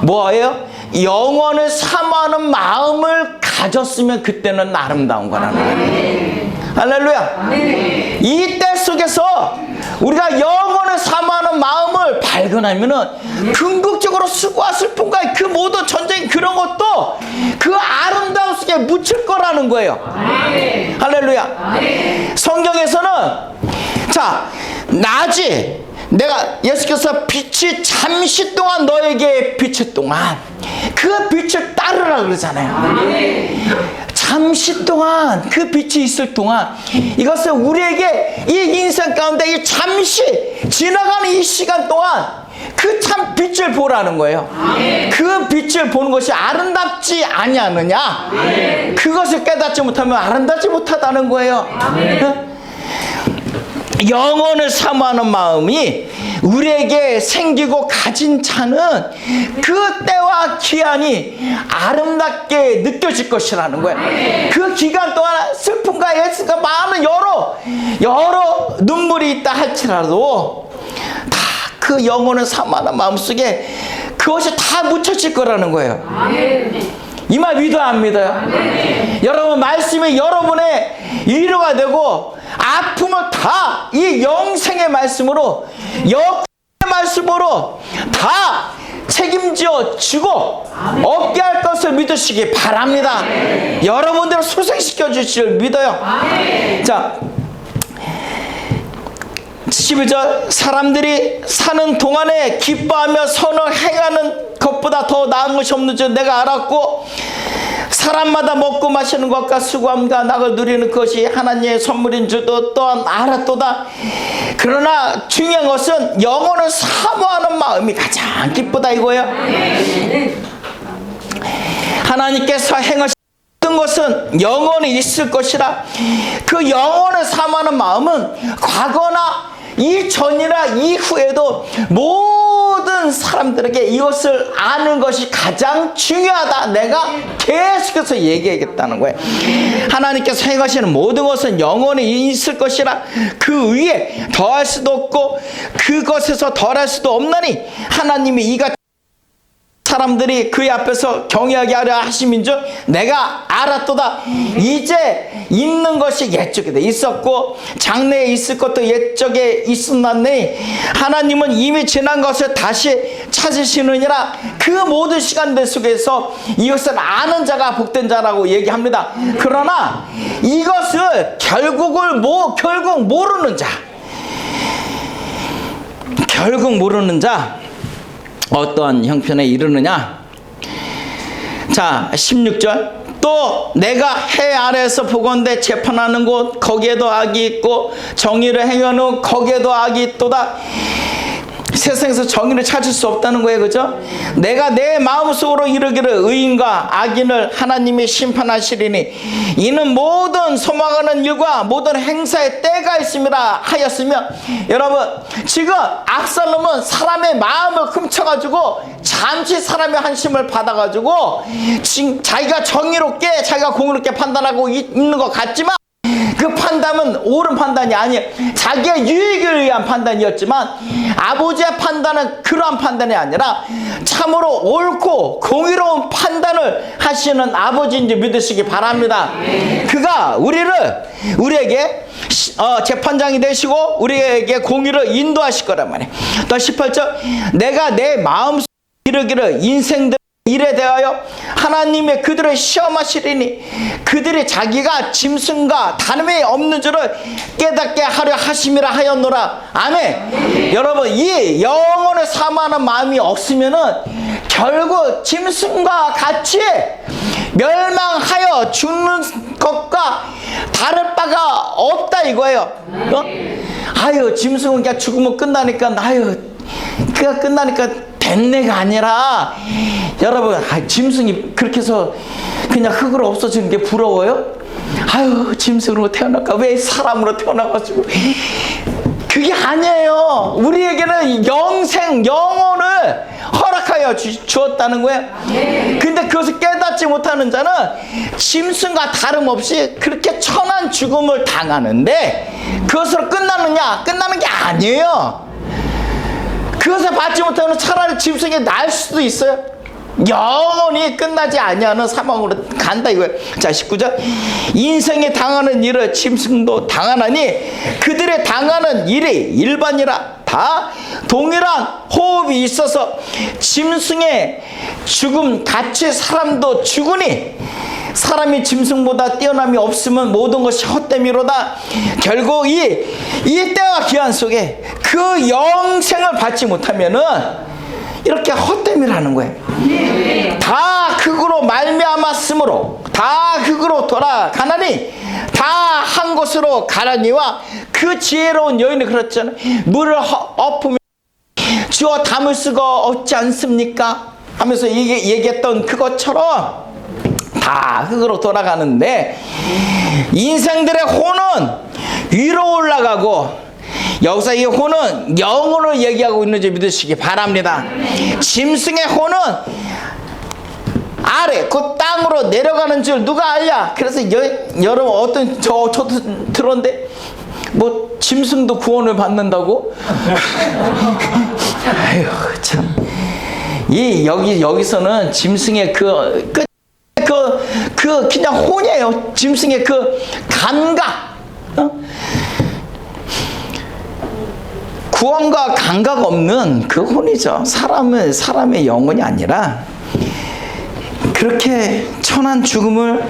뭐예요? 영원을 사모하는 마음을 가졌으면 그때는 아름다운 거라는 거예요. 할렐루야. 이 때 속에서 우리가 영원을 사모하는 마음을 발견하면은 궁극적으로 수고와 슬픔과 그 모든 전쟁 그런 것도 그 아름다움 속에 묻힐 거라는 거예요. 할렐루야. 성경에서는 자, 낮이 내가 예수께서 빛이 잠시 동안 너에게 비칠 동안 그 빛을 따르라 그러잖아요. 잠시 동안 그 빛이 있을 동안 이것은 우리에게 이 인생 가운데 이 잠시 지나가는 이 시간 동안 그 참 빛을 보라는 거예요. 그 빛을 보는 것이 아름답지 아니하느냐. 그것을 깨닫지 못하면 아름답지 못하다는 거예요. 영혼을 사모하는 마음이 우리에게 생기고 가진 자는 그 때와 기한이 아름답게 느껴질 것이라는 거예요. 그 기간 동안 슬픔과 애쓰가 많은 여러 눈물이 있다 할지라도 다 그 영혼을 사모하는 마음속에 그것이 다 묻혀질 거라는 거예요. 이 말 믿어야 합니다. 여러분, 말씀이 여러분의 위로가 되고 아픔을 다 이 영생의 말씀으로, 역의 말씀으로 다 책임져 주고 얻게 할 것을 믿으시기 바랍니다. 여러분들을 소생시켜 주실 줄 믿어요. 자, 11절, 사람들이 사는 동안에 기뻐하며 선을 행하는 것보다 더 나은 것이 없는 줄 내가 알았고, 사람마다 먹고 마시는 것과 수고함과 낙을 누리는 것이 하나님의 선물인 줄도 또한 알았도다. 그러나 중요한 것은 영혼을 사모하는 마음이 가장 기쁘다 이거예요. 하나님께서 행하신 모든 것은 영원히 있을 것이라. 그 영혼을 사모하는 마음은 과거나 이전이나 이후에도 모든 사람들에게 이것을 아는 것이 가장 중요하다. 내가 계속해서 얘기하겠다는 거예요. 하나님께서 행하시는 모든 것은 영원히 있을 것이라. 그 위에 더할 수도 없고 그것에서 덜할 수도 없나니 하나님이 이같이 사람들이 그의 앞에서 경외하게 하려 하심인 줄 내가 알았도다. 이제 있는 것이 옛적에 있었고 장래에 있을 것도 옛적에 있었나니 하나님은 이미 지난 것을 다시 찾으시느니라. 그 모든 시간들 속에서 이것을 아는 자가 복된 자라고 얘기합니다. 그러나 이것을 결국 모르는 자 어떠한 형편에 이르느냐. 자, 16절, 또 내가 해 아래에서 보건대 재판하는 곳 거기에도 악이 있고 정의를 행하는 거기에도 악이 있도다. 세상에서 정의를 찾을 수 없다는 거예요. 그죠? 내가 내 마음속으로 이르기를 의인과 악인을 하나님이 심판하시리니 이는 모든 소망하는 일과 모든 행사에 때가 있음이라 하였으며, 여러분, 지금 압살롬은 사람의 마음을 훔쳐가지고 잠시 사람의 한심을 받아가지고 자기가 정의롭게 자기가 공의롭게 판단하고 있는 것 같지만 그 판단은 옳은 판단이 아니에요. 자기의 유익을 위한 판단이었지만 아버지의 판단은 그러한 판단이 아니라 참으로 옳고 공의로운 판단을 하시는 아버지인지 믿으시기 바랍니다. 그가 우리에게 재판장이 되시고 우리에게 공의를 인도하실 거란 말이에요. 또 18절, 내가 내 마음속에 이르기를 인생들 일에 대하여 하나님의 그들을 시험하시리니 그들이 자기가 짐승과 다름이 없는 줄을 깨닫게 하려 하심이라 하였노라. 아멘. 여러분, 이 영혼을 사모하는 마음이 없으면은 결국 짐승과 같이 멸망하여 죽는 것과 다를 바가 없다 이거예요. 아유, 짐승은 그냥 죽으면 끝나니까, 그가 끝나니까 됐네가 아니라, 여러분, 짐승이 그렇게 해서 그냥 흙으로 없어지는 게 부러워요? 아유, 짐승으로 태어날까? 왜 사람으로 태어나가지고. 그게 아니에요. 우리에게는 영생, 영혼을 허락하여 주었다는 거예요. 근데 그것을 깨닫지 못하는 자는 짐승과 다름없이 그렇게 천한 죽음을 당하는데 그것으로 끝나느냐? 끝나는 게 아니에요. 그것을 받지 못하면 차라리 짐승이 날 수도 있어요. 영원히 끝나지 아니하는 사망으로 간다 이거예요. 자 19절 인생이 당하는 일을 짐승도 당하나니 그들의 당하는 일이 일반이라 다 동일한 호흡이 있어서 짐승의 죽음 같이 사람도 죽으니 사람이 짐승보다 뛰어남이 없으면 모든 것이 헛됨이로다. 결국 이 때와 기한 속에 그 영생을 받지 못하면은 이렇게 헛됨이라는 거예요. 다 그거로 말미암았으므로 다 그거로 돌아가나니 다 한 곳으로 가라니와 그 지혜로운 여인이 그랬잖아요. 물을 엎으면 주어 담을 수가 없지 않습니까? 하면서 얘기했던 그것처럼 다 흙으로 돌아가는데 인생들의 혼은 위로 올라가고 여기서 이 혼은 영으로 얘기하고 있는지 믿으시기 바랍니다. 짐승의 혼은 아래 그 땅으로 내려가는 줄 누가 알냐? 그래서 여러분 어떤 저도 들었는데 뭐 짐승도 구원을 받는다고? 아유 참. 여기서는 짐승의 그 그냥 혼이에요. 짐승의 그 감각. 구원과 감각 없는 그 혼이죠. 사람의 영혼이 아니라 그렇게 천한 죽음을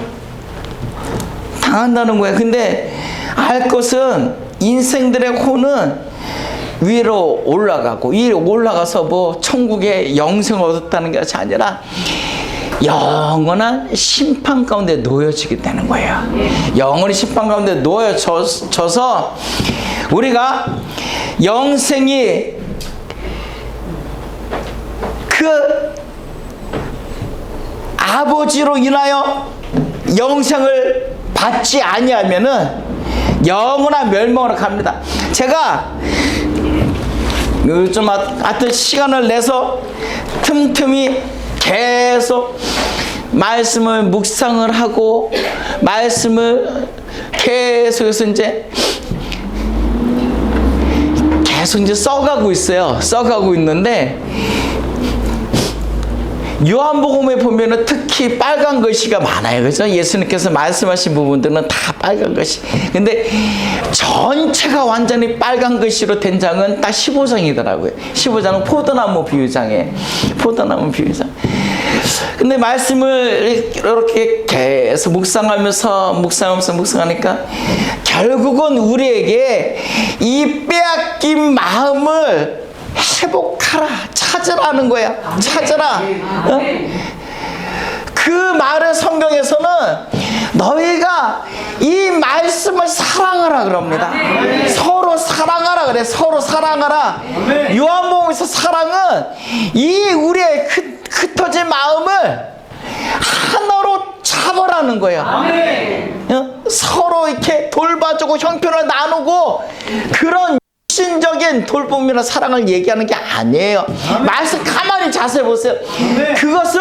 당한다는 거예요. 근데 알 것은 인생들의 혼은 위로 올라가고 위로 올라가서 뭐 천국의 영생을 얻었다는 것이 아니라 영원한 심판 가운데 놓여지게 되는 거예요. 영원히 심판 가운데 놓여져서 우리가 영생이 그 아버지로 인하여 영생을 받지 아니하면은 영원한 멸망으로 갑니다. 제가 요즘 하여튼 시간을 내서 틈틈이 계속 말씀을 묵상을 하고 말씀을 계속해서 계속 써가고 있어요. 써가고 있는데 요한복음에 보면은 특히 빨간 글씨가 많아요. 그죠? 예수님께서 말씀하신 부분들은 다 빨간 글씨. 근데 전체가 완전히 빨간 글씨로 된 장은 딱 15장이더라고요. 15장은 포도나무 비유장이에요. 포도나무 비유장. 근데 말씀을 이렇게 계속 묵상하니까 결국은 우리에게 이 빼앗긴 마음을 회복하라, 찾으라는 거야. 찾으라. 어? 그 말을 성경에서는 너희가 이 말씀을 사랑하라 그럽니다. 서로 사랑하라 그래. 서로 사랑하라. 요한복음에서 사랑은 이 우리의 흩어진 마음을 하나로 잡으라는 거예요. 서로 이렇게 돌봐주고 형편을 나누고 그런 신적인 돌봄이나 사랑을 얘기하는 게 아니에요. 말씀 가만히 자세히 보세요. 그것은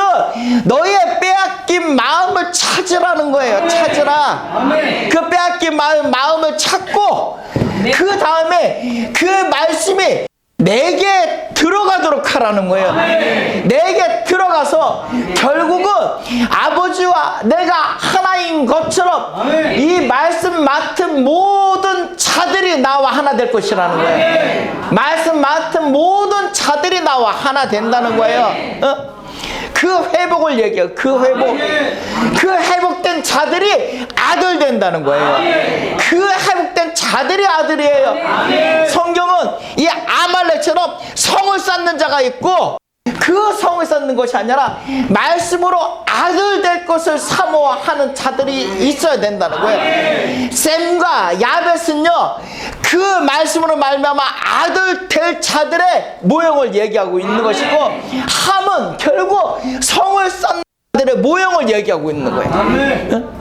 너희의 빼앗긴 마음을 찾으라는 거예요. 찾으라. 그 빼앗긴 마음을 찾고 그 다음에 그 말씀이 내게 들어가도록 하라는 거예요. 내게 들어가서 결국은 아버지와 내가 하나인 것처럼 이 말씀 맡은 모든 자들이 나와 하나 될 것이라는 거예요. 말씀 맡은 모든 자들이 나와 하나 된다는 거예요. 그 회복을 얘기해요. 그 회복된 자들이 아들 된다는 거예요. 그 회복된 자들이 아들이에요. 성경은 이 아말렉처럼 성을 쌓는 자가 있고 그 성을 쌓는 것이 아니라 말씀으로 아들 될 것을 사모하는 자들이 있어야 된다는 거예요. 셈과 야벳은요 그 말씀으로 말미암아 아들 될 자들의 모형을 얘기하고 있는 것이고 함은 결국 성을 쌓는 자들의 모형을 얘기하고 있는 거예요.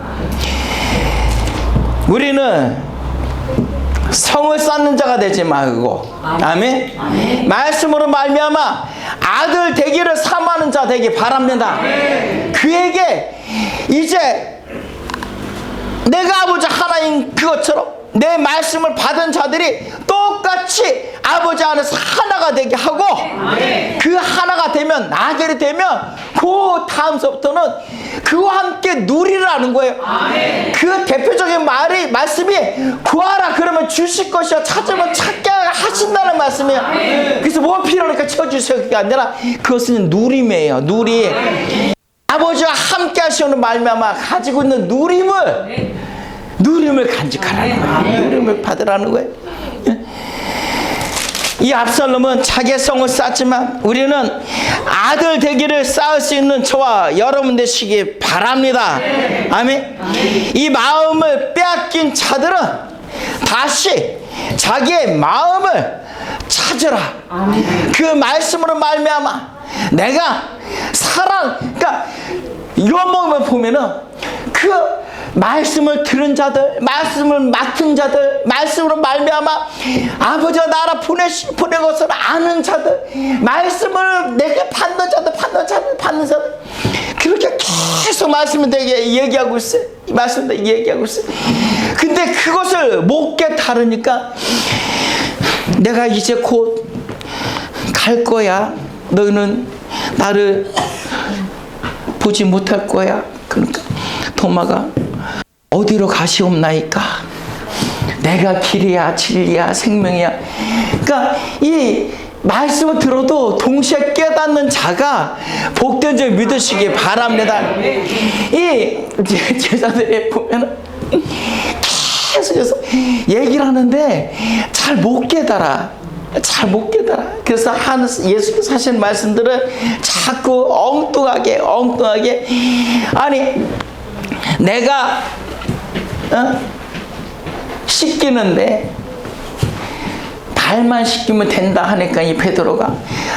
우리는 성을 쌓는 자가 되지 말고, 아멘. 말씀으로 말미암아 아들 되기를 사모하는 자 되기 바랍니다. 그에게 이제 내가 아버지 하나님 그것처럼 내 말씀을 받은 자들이 똑같이 아버지 안에서 하나가 되게 하고, 그 하나가 되면, 아들이 되면 그 다음서부터는 그와 함께 누리라는 거예요. 그 대표적인 말씀이 구하라 그러면 주실 것이요 찾으면 찾게 하신다는 말씀이에요. 그래서 뭐 필요하니까 채워주세요 그게 아니라 그것은 누림이에요. 누림. 아버지와 함께 하시는 말미암아 가지고 있는 누림을 간직하라는 거예요. 누림을 받으라는 거예요. 이 압살롬은 자기의 성을 쌓지만 우리는 아들 되기를 쌓을 수 있는 저와 여러분 되시기 바랍니다. 아멘. 이 마음을 빼앗긴 자들은 다시 자기의 마음을 찾으라. 그 말씀으로 말미암아 내가 그러니까 요한복음을 보면은 그 말씀을 들은 자들, 말씀을 맡은 자들, 말씀으로 말미암아 아버지가 나라 보낸 것을 아는 자들, 말씀을 내게 받는 자들 그렇게 계속 말씀을 되게 얘기하고 있어요. 말씀을 얘기하고 있어요. 근데 그것을 못 깨달으니까 내가 이제 곧 갈 거야. 너희는 나를 보지 못할 거야. 그러니까 도마가 어디로 가시옵나이까? 내가 길이야 진리야 생명이야. 그러니까 이 말씀을 들어도 동시에 깨닫는 자가 복된 줄 믿으시기 바랍니다. 이 제자들이 보면 계속해서 얘기를 하는데 잘 못 깨달아. 그래서 예수께서 하시는 말씀들을 자꾸 엉뚱하게 아니 내가 씻기는데 발만 씻기면 된다 하니까 이 베드로가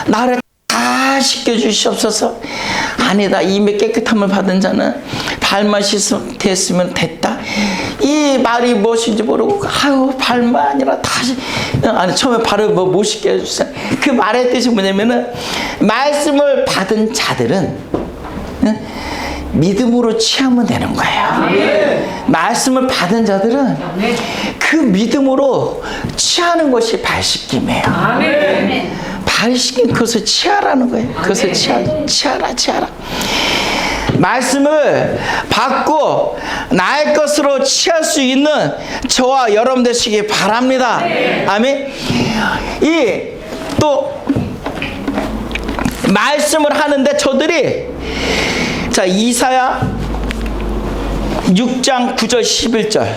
나를 다 씻겨주시옵소서. 아니다. 이미 깨끗함을 받은 자는 발만 됐으면 됐다. 이 말이 무엇인지 모르고 아유 발만 아니라 다시 처음에 발을 못 씻게 해주세요. 그 말의 뜻이 뭐냐면은 말씀을 받은 자들은 믿음으로 취하면 되는 거예요. 말씀을 받은 자들은 그 믿음으로 취하는 것이 발씻김이에요. 발씻김 그것을 취하라는 거예요. 그것을 취하라. 말씀을 받고 나의 것으로 취할 수 있는 저와 여러분 되시기 바랍니다. 아멘. 또 말씀을 하는데 저들이 자 이사야 6장 9절 11절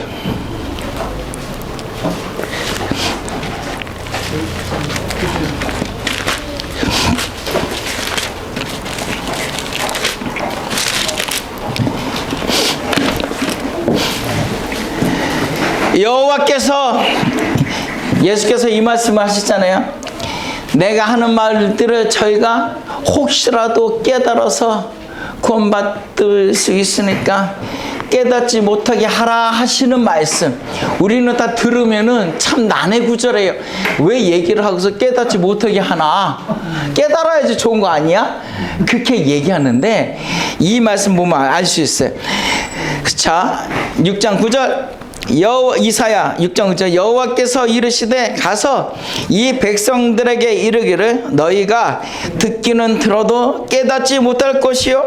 여호와께서 예수께서 이 말씀을 하셨잖아요. 내가 하는 말들을 저희가 혹시라도 깨달아서 구원받을 수 있으니까 깨닫지 못하게 하라 하시는 말씀. 우리는 다 들으면은 참 난해구절해요. 왜 얘기를 하고서 깨닫지 못하게 하나? 깨달아야지 좋은 거 아니야? 그렇게 얘기하는데 이 말씀 보면 알 수 있어요. 자 6장 9절 이사야 6장 9절 여호와께서 이르시되 가서 이 백성들에게 이르기를 너희가 듣기는 들어도 깨닫지 못할 것이요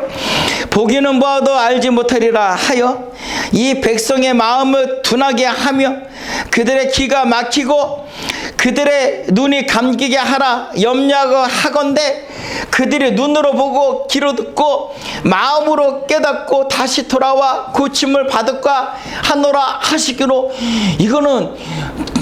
보기는 보아도 알지 못하리라 하여 이 백성의 마음을 둔하게 하며 그들의 귀가 막히고 그들의 눈이 감기게 하라 염려하건대 그들이 눈으로 보고 귀로 듣고 마음으로 깨닫고 다시 돌아와 고침을 받을까 하노라 하시기로. 이거는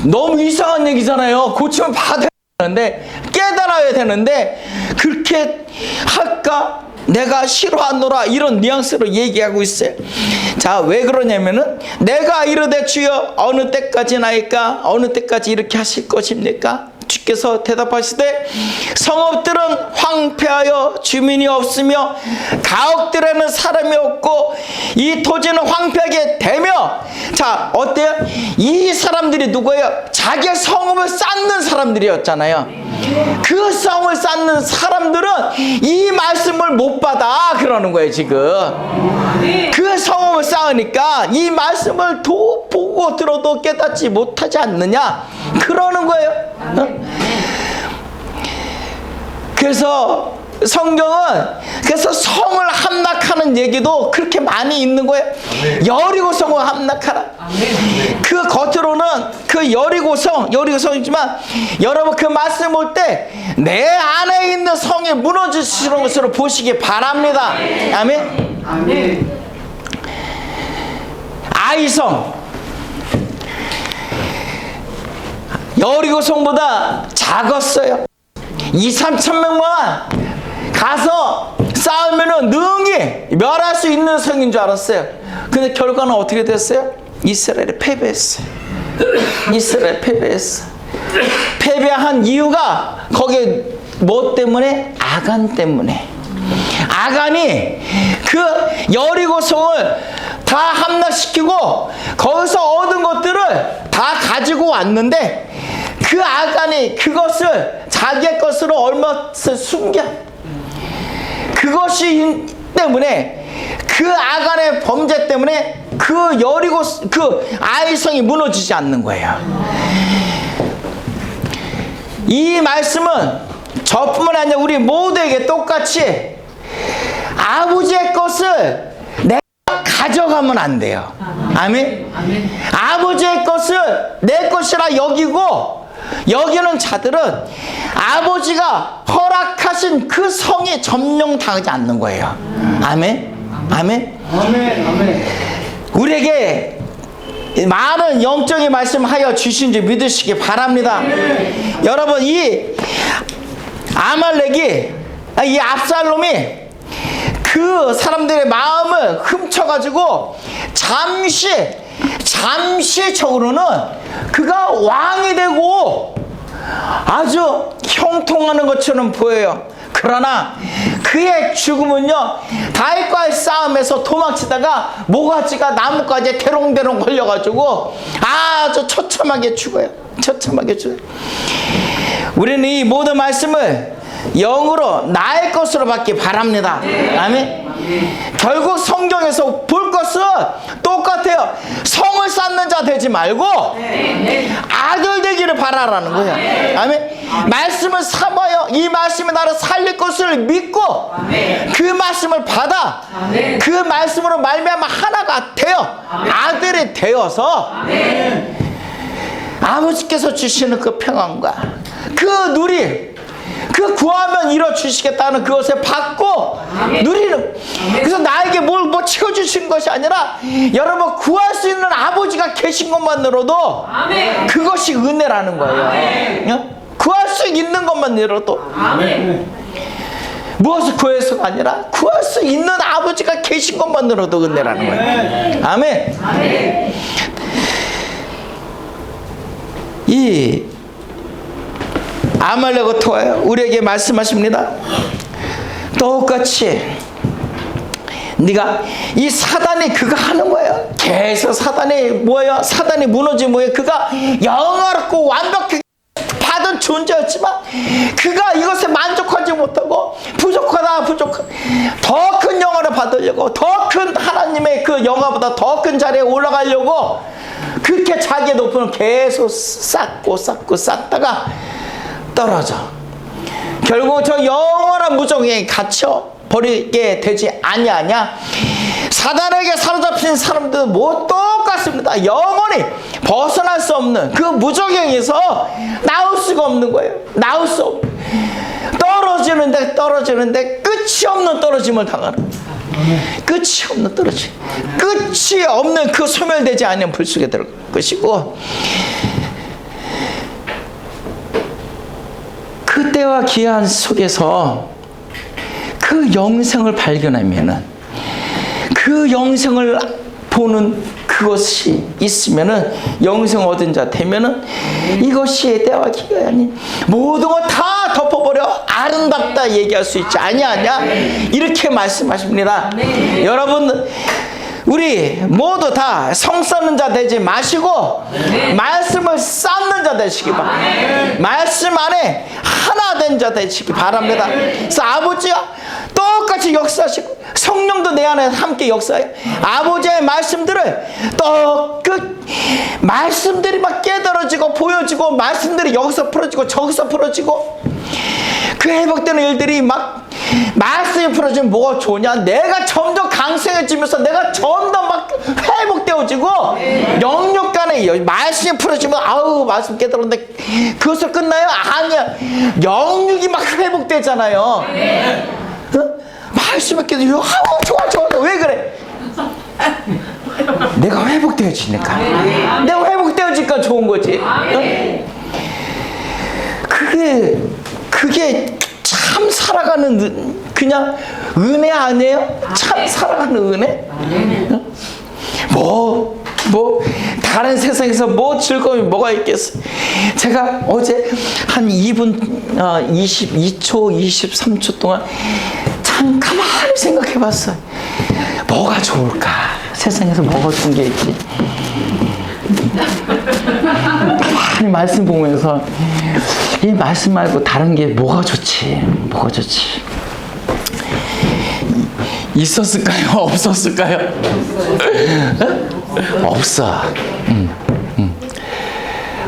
너무 이상한 얘기잖아요. 고침을 받아야 되는데 깨달아야 되는데 그렇게 할까? 내가 싫어하노라 이런 뉘앙스로 얘기하고 있어요. 자, 왜 그러냐면은 내가 이르되 주여 어느 때까지나이까 어느 때까지 이렇게 하실 것입니까? 주께서 대답하시되 성읍들은 황폐하여 주민이 없으며 가옥들에는 사람이 없고 이 토지는 황폐하게 되며 자, 어때요? 이 사람들이 누구예요? 자기의 성읍을 쌓는 사람들이었잖아요. 그 성을 쌓는 사람들은 이 말씀을 못 받아 그러는 거예요, 지금. 그 성읍을 쌓으니까 이 말씀을 보고 들어도 깨닫지 못하지 않느냐 그러는 거예요. 그래서 성경은 그래서 성을 함락하는 얘기도 그렇게 많이 있는 거예요. 여리고 성을 함락하라. 그 겉으로는 그 여리고성이지만 여러분 그 말씀 볼 때 내 안에 있는 성이 무너지시는 것으로 보시기 바랍니다. 아멘. 아멘. 아이성 여리고성보다 작았어요. 2-3천 명만 가서 싸우면은 능히 멸할 수 있는 성인 줄 알았어요. 근데 결과는 어떻게 됐어요? 이스라엘이 패배했어요. 이스라엘 패배했어. 패배한 이유가 거기 뭐 때문에? 아간 때문에. 아간이 그 여리고성을 다 함락시키고 거기서 얻은 것들을 다 가지고 왔는데 그 아간이 그것을 자기의 것으로 얼마씩 숨겨. 그것이 때문에 그 아간의 범죄 때문에 그 여리고 그 아이성이 무너지지 않는 거예요. 이 말씀은 저뿐만 아니라 우리 모두에게 똑같이 아버지의 것을 내가 가져가면 안 돼요. 아멘. 아버지의 것을 내 것이라 여기는 자들은 아버지가 허락하신 그 성에 점령당하지 않는 거예요. 아멘. 아멘. 아멘. 우리에게 많은 영적인 말씀하여 주신 줄 믿으시기 바랍니다. 여러분 이 아말렉이 이 압살롬이 그 사람들의 마음을 훔쳐가지고 잠시적으로는 그가 왕이 되고 아주 형통하는 것처럼 보여요. 그러나 그의 죽음은요 다윗과의 싸움에서 도망치다가 모가지가 나뭇가지에 대롱대롱 걸려가지고 아주 처참하게 죽어요. 처참하게 죽어요. 우리는 이 모든 말씀을 영으로 나의 것으로 받기 바랍니다. 아멘. 결국 성경에서 볼 것은 똑같아요. 성을 쌓는 자 되지 말고 아들 되기를 바라라는 거예요. 아멘. 말씀을 삼아요. 이 말씀이 나를 살릴 것을 믿고 그 말씀을 받아 그 말씀으로 말미암아 하나가 되어 아들이 되어서 아버지께서 주시는 그 평안과 그 누림 그 구하면 이뤄주시겠다는 그것을 받고 누리는. 그래서 나에게 뭘 채워주신 것이 아니라 여러분 구할 수 있는 아버지가 계신 것만으로도 그것이 은혜라는 거예요. 구할 수 있는 것만으로도 무엇을 구해서가 아니라 구할 수 있는 아버지가 계신 것만으로도 은혜라는 거예요. 아멘. 이 아말렉을 통하여 우리에게 말씀하십니다. 똑같이 네가 이 사단이 그가 하는 거예요. 계속 사단이 뭐예요? 사단이 무너진 뭐예요? 그가 영화롭고 완벽하게 받은 존재였지만 그가 이것에 만족하지 못하고 부족하다 더 큰 영화를 받으려고 더 큰 하나님의 그 영화보다 더 큰 자리에 올라가려고 그렇게 자기의 높음을 계속 쌓다가 떨어져. 결국 저 영원한 무정에 갇혀 버리게 되지 아니하냐. 사단에게 사로잡힌 사람들은 뭐 똑같습니다. 영원히 벗어날 수 없는 그 무정에서 나올 수가 없는 거예요. 나올 수 없는. 떨어지는데 끝이 없는 떨어짐을 당하는. 끝이 없는 떨어짐. 끝이 없는 그 소멸되지 않는 불 속에 들어갈 것이고, 그때와 기한 속에서 그 영생을 발견하면은, 그 영생을 보는 그것이 있으면은, 영생 얻은 자 되면은 이것이 때와 기가 아닌 모든 걸 다 덮어버려 아름답다 얘기할 수 있지 아니하냐, 이렇게 말씀하십니다. 여러분, 우리 모두 다 성 쌓는 자 되지 마시고 말씀을 쌓는 자 되시기 바랍니다. 말씀 안에 하나 된 자 되시기 바랍니다. 그래서 아버지야 똑같이 역사하시고 성령도 내 안에 함께 역사해요. 아버지의 말씀들을 또 그 말씀들이 막 깨달아지고 보여지고 말씀들이 여기서 풀어지고 저기서 풀어지고 그 회복되는 일들이 막 말씀이 풀어지면 뭐가 좋냐? 내가 점점 강성해지면서 내가 점점 막 회복되어지고 영역 간에 말씀이 풀어지면 아우 말씀 깨달았는데 그것을 끝나요? 아니야. 영역이 막 회복되잖아요. 어? 말씀이 깨달으면 아우 좋아 왜 그래? 내가 회복되어지니까. 내가 회복되어지니까 좋은 거지. 어? 그게 참 살아가는 그냥 은혜 아니에요? 참 살아가는 은혜? 뭐 다른 세상에서 뭐 즐거움이 뭐가 있겠어? 제가 어제 한 2분 22초 23초 동안 참 가만히 생각해 봤어요. 뭐가 좋을까? 세상에서 뭐가 좋은 게 있지? 가만히 말씀 보면서 이 말씀 말고 다른 게 뭐가 좋지? 뭐가 좋지? 있었을까요? 없었을까요? 없어.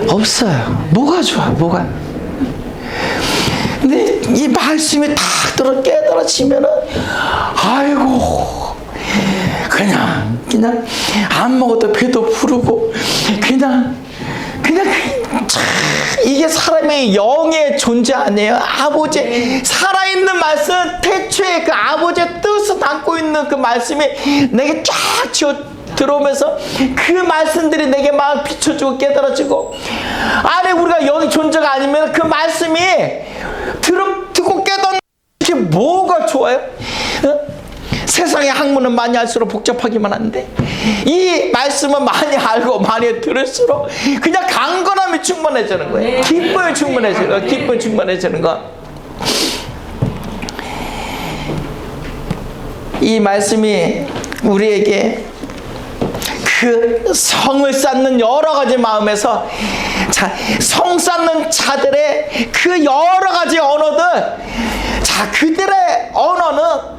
없어요. 뭐가 좋아? 뭐가? 근데 이 말씀이 딱 깨달아지면은 아이고 그냥 안 먹어도 배도 부르고 그냥 이게 사람의 영의 존재 아니에요? 아버지 살아있는 말씀 태초에 그 아버지의 뜻을 담고 있는 그 말씀이 내게 쫙 지어 들어오면서 그 말씀들이 내게 막 비춰주고 깨달아지고 안에 우리가 영의 존재가 아니면 그 말씀이 듣고 깨닫는 게 뭐가 좋아요? 어? 세상의 학문은 많이 할수록 복잡하기만 한데 이 말씀은 많이 알고 많이 들을수록 그냥 강건함이 충만해지는 거예요. 기쁨이 충만해지는 거. 기쁨이 충만해지는 거. 이 말씀이 우리에게 그 성을 쌓는 여러 가지 마음에서 성 쌓는 자들의 그 여러 가지 언어들 그들의 언어는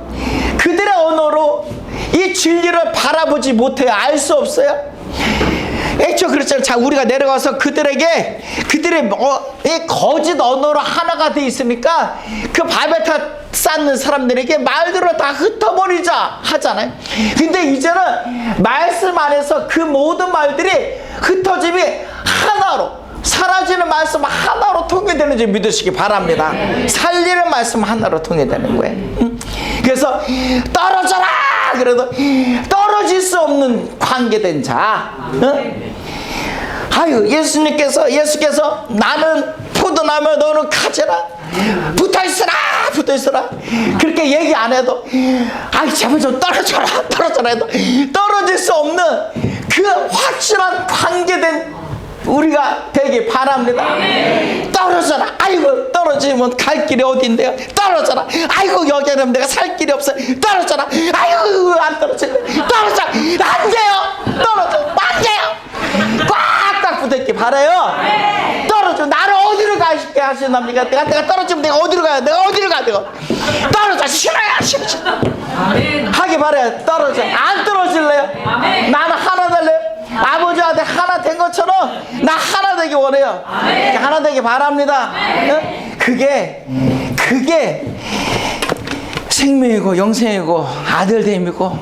그들의 언어로 이 진리를 바라보지 못해요. 알 수 없어요. 애초 그렇잖아요. 자, 우리가 내려가서 그들의 거짓 언어로 하나가 돼 있으니까 그 바벨탑 쌓는 사람들에게 말들을 다 흩어버리자 하잖아요. 근데 이제는 말씀 안에서 그 모든 말들이 흩어짐이 하나로 사라지는 말씀 하나로 통일되는 줄 믿으시기 바랍니다. 살리는 말씀 하나로 통일되는 거예요. 그래서 떨어져라! 그래도 떨어질 수 없는 관계된 자. 아유, 예수께서 나는 포도나무 너는 가지라. 붙어있으라. 그렇게 얘기 안 해도 아이 제발 좀 떨어져라 해도 떨어질 수 없는 그 확실한 관계된 우리가 되기 바랍니다. 떨어져라. 아이고 떨어지면 갈 길이 어딘데요? 떨어져라. 아이고 여기는 내가 살 길이 없어요. 떨어져라. 아이고 안 떨어질래. 떨어져. 안 돼요. 떨어져. 안 돼요. 꽉꽉 붙어있기 바라요. 떨어져. 나를 어디로 가시게 하신답니까? 내가 떨어지면 내가 어디로 가야? 내가 떨어져. 싫어요. 하기 바라요. 떨어져. 안 떨어질래요? 나는 하나 될래요? 아버지한테 하나 된 것처럼 나 하나 되기 원해요. 하나 되기 바랍니다. 그게 생명이고 영생이고 아들됨이고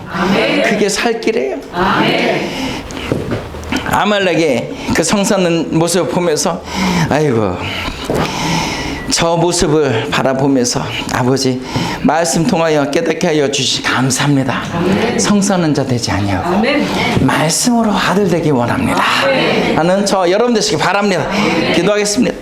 그게 살 길이에요. 아말렉의 그 성사는 모습을 보면서 아이고 저 모습을 바라보면서 아버지 말씀 통하여 깨닫게 하여 주시 감사합니다. 성사는 자 되지 아니하고 말씀으로 아들 되기 원합니다. 나는 저 여러분 되시기 바랍니다. 기도하겠습니다.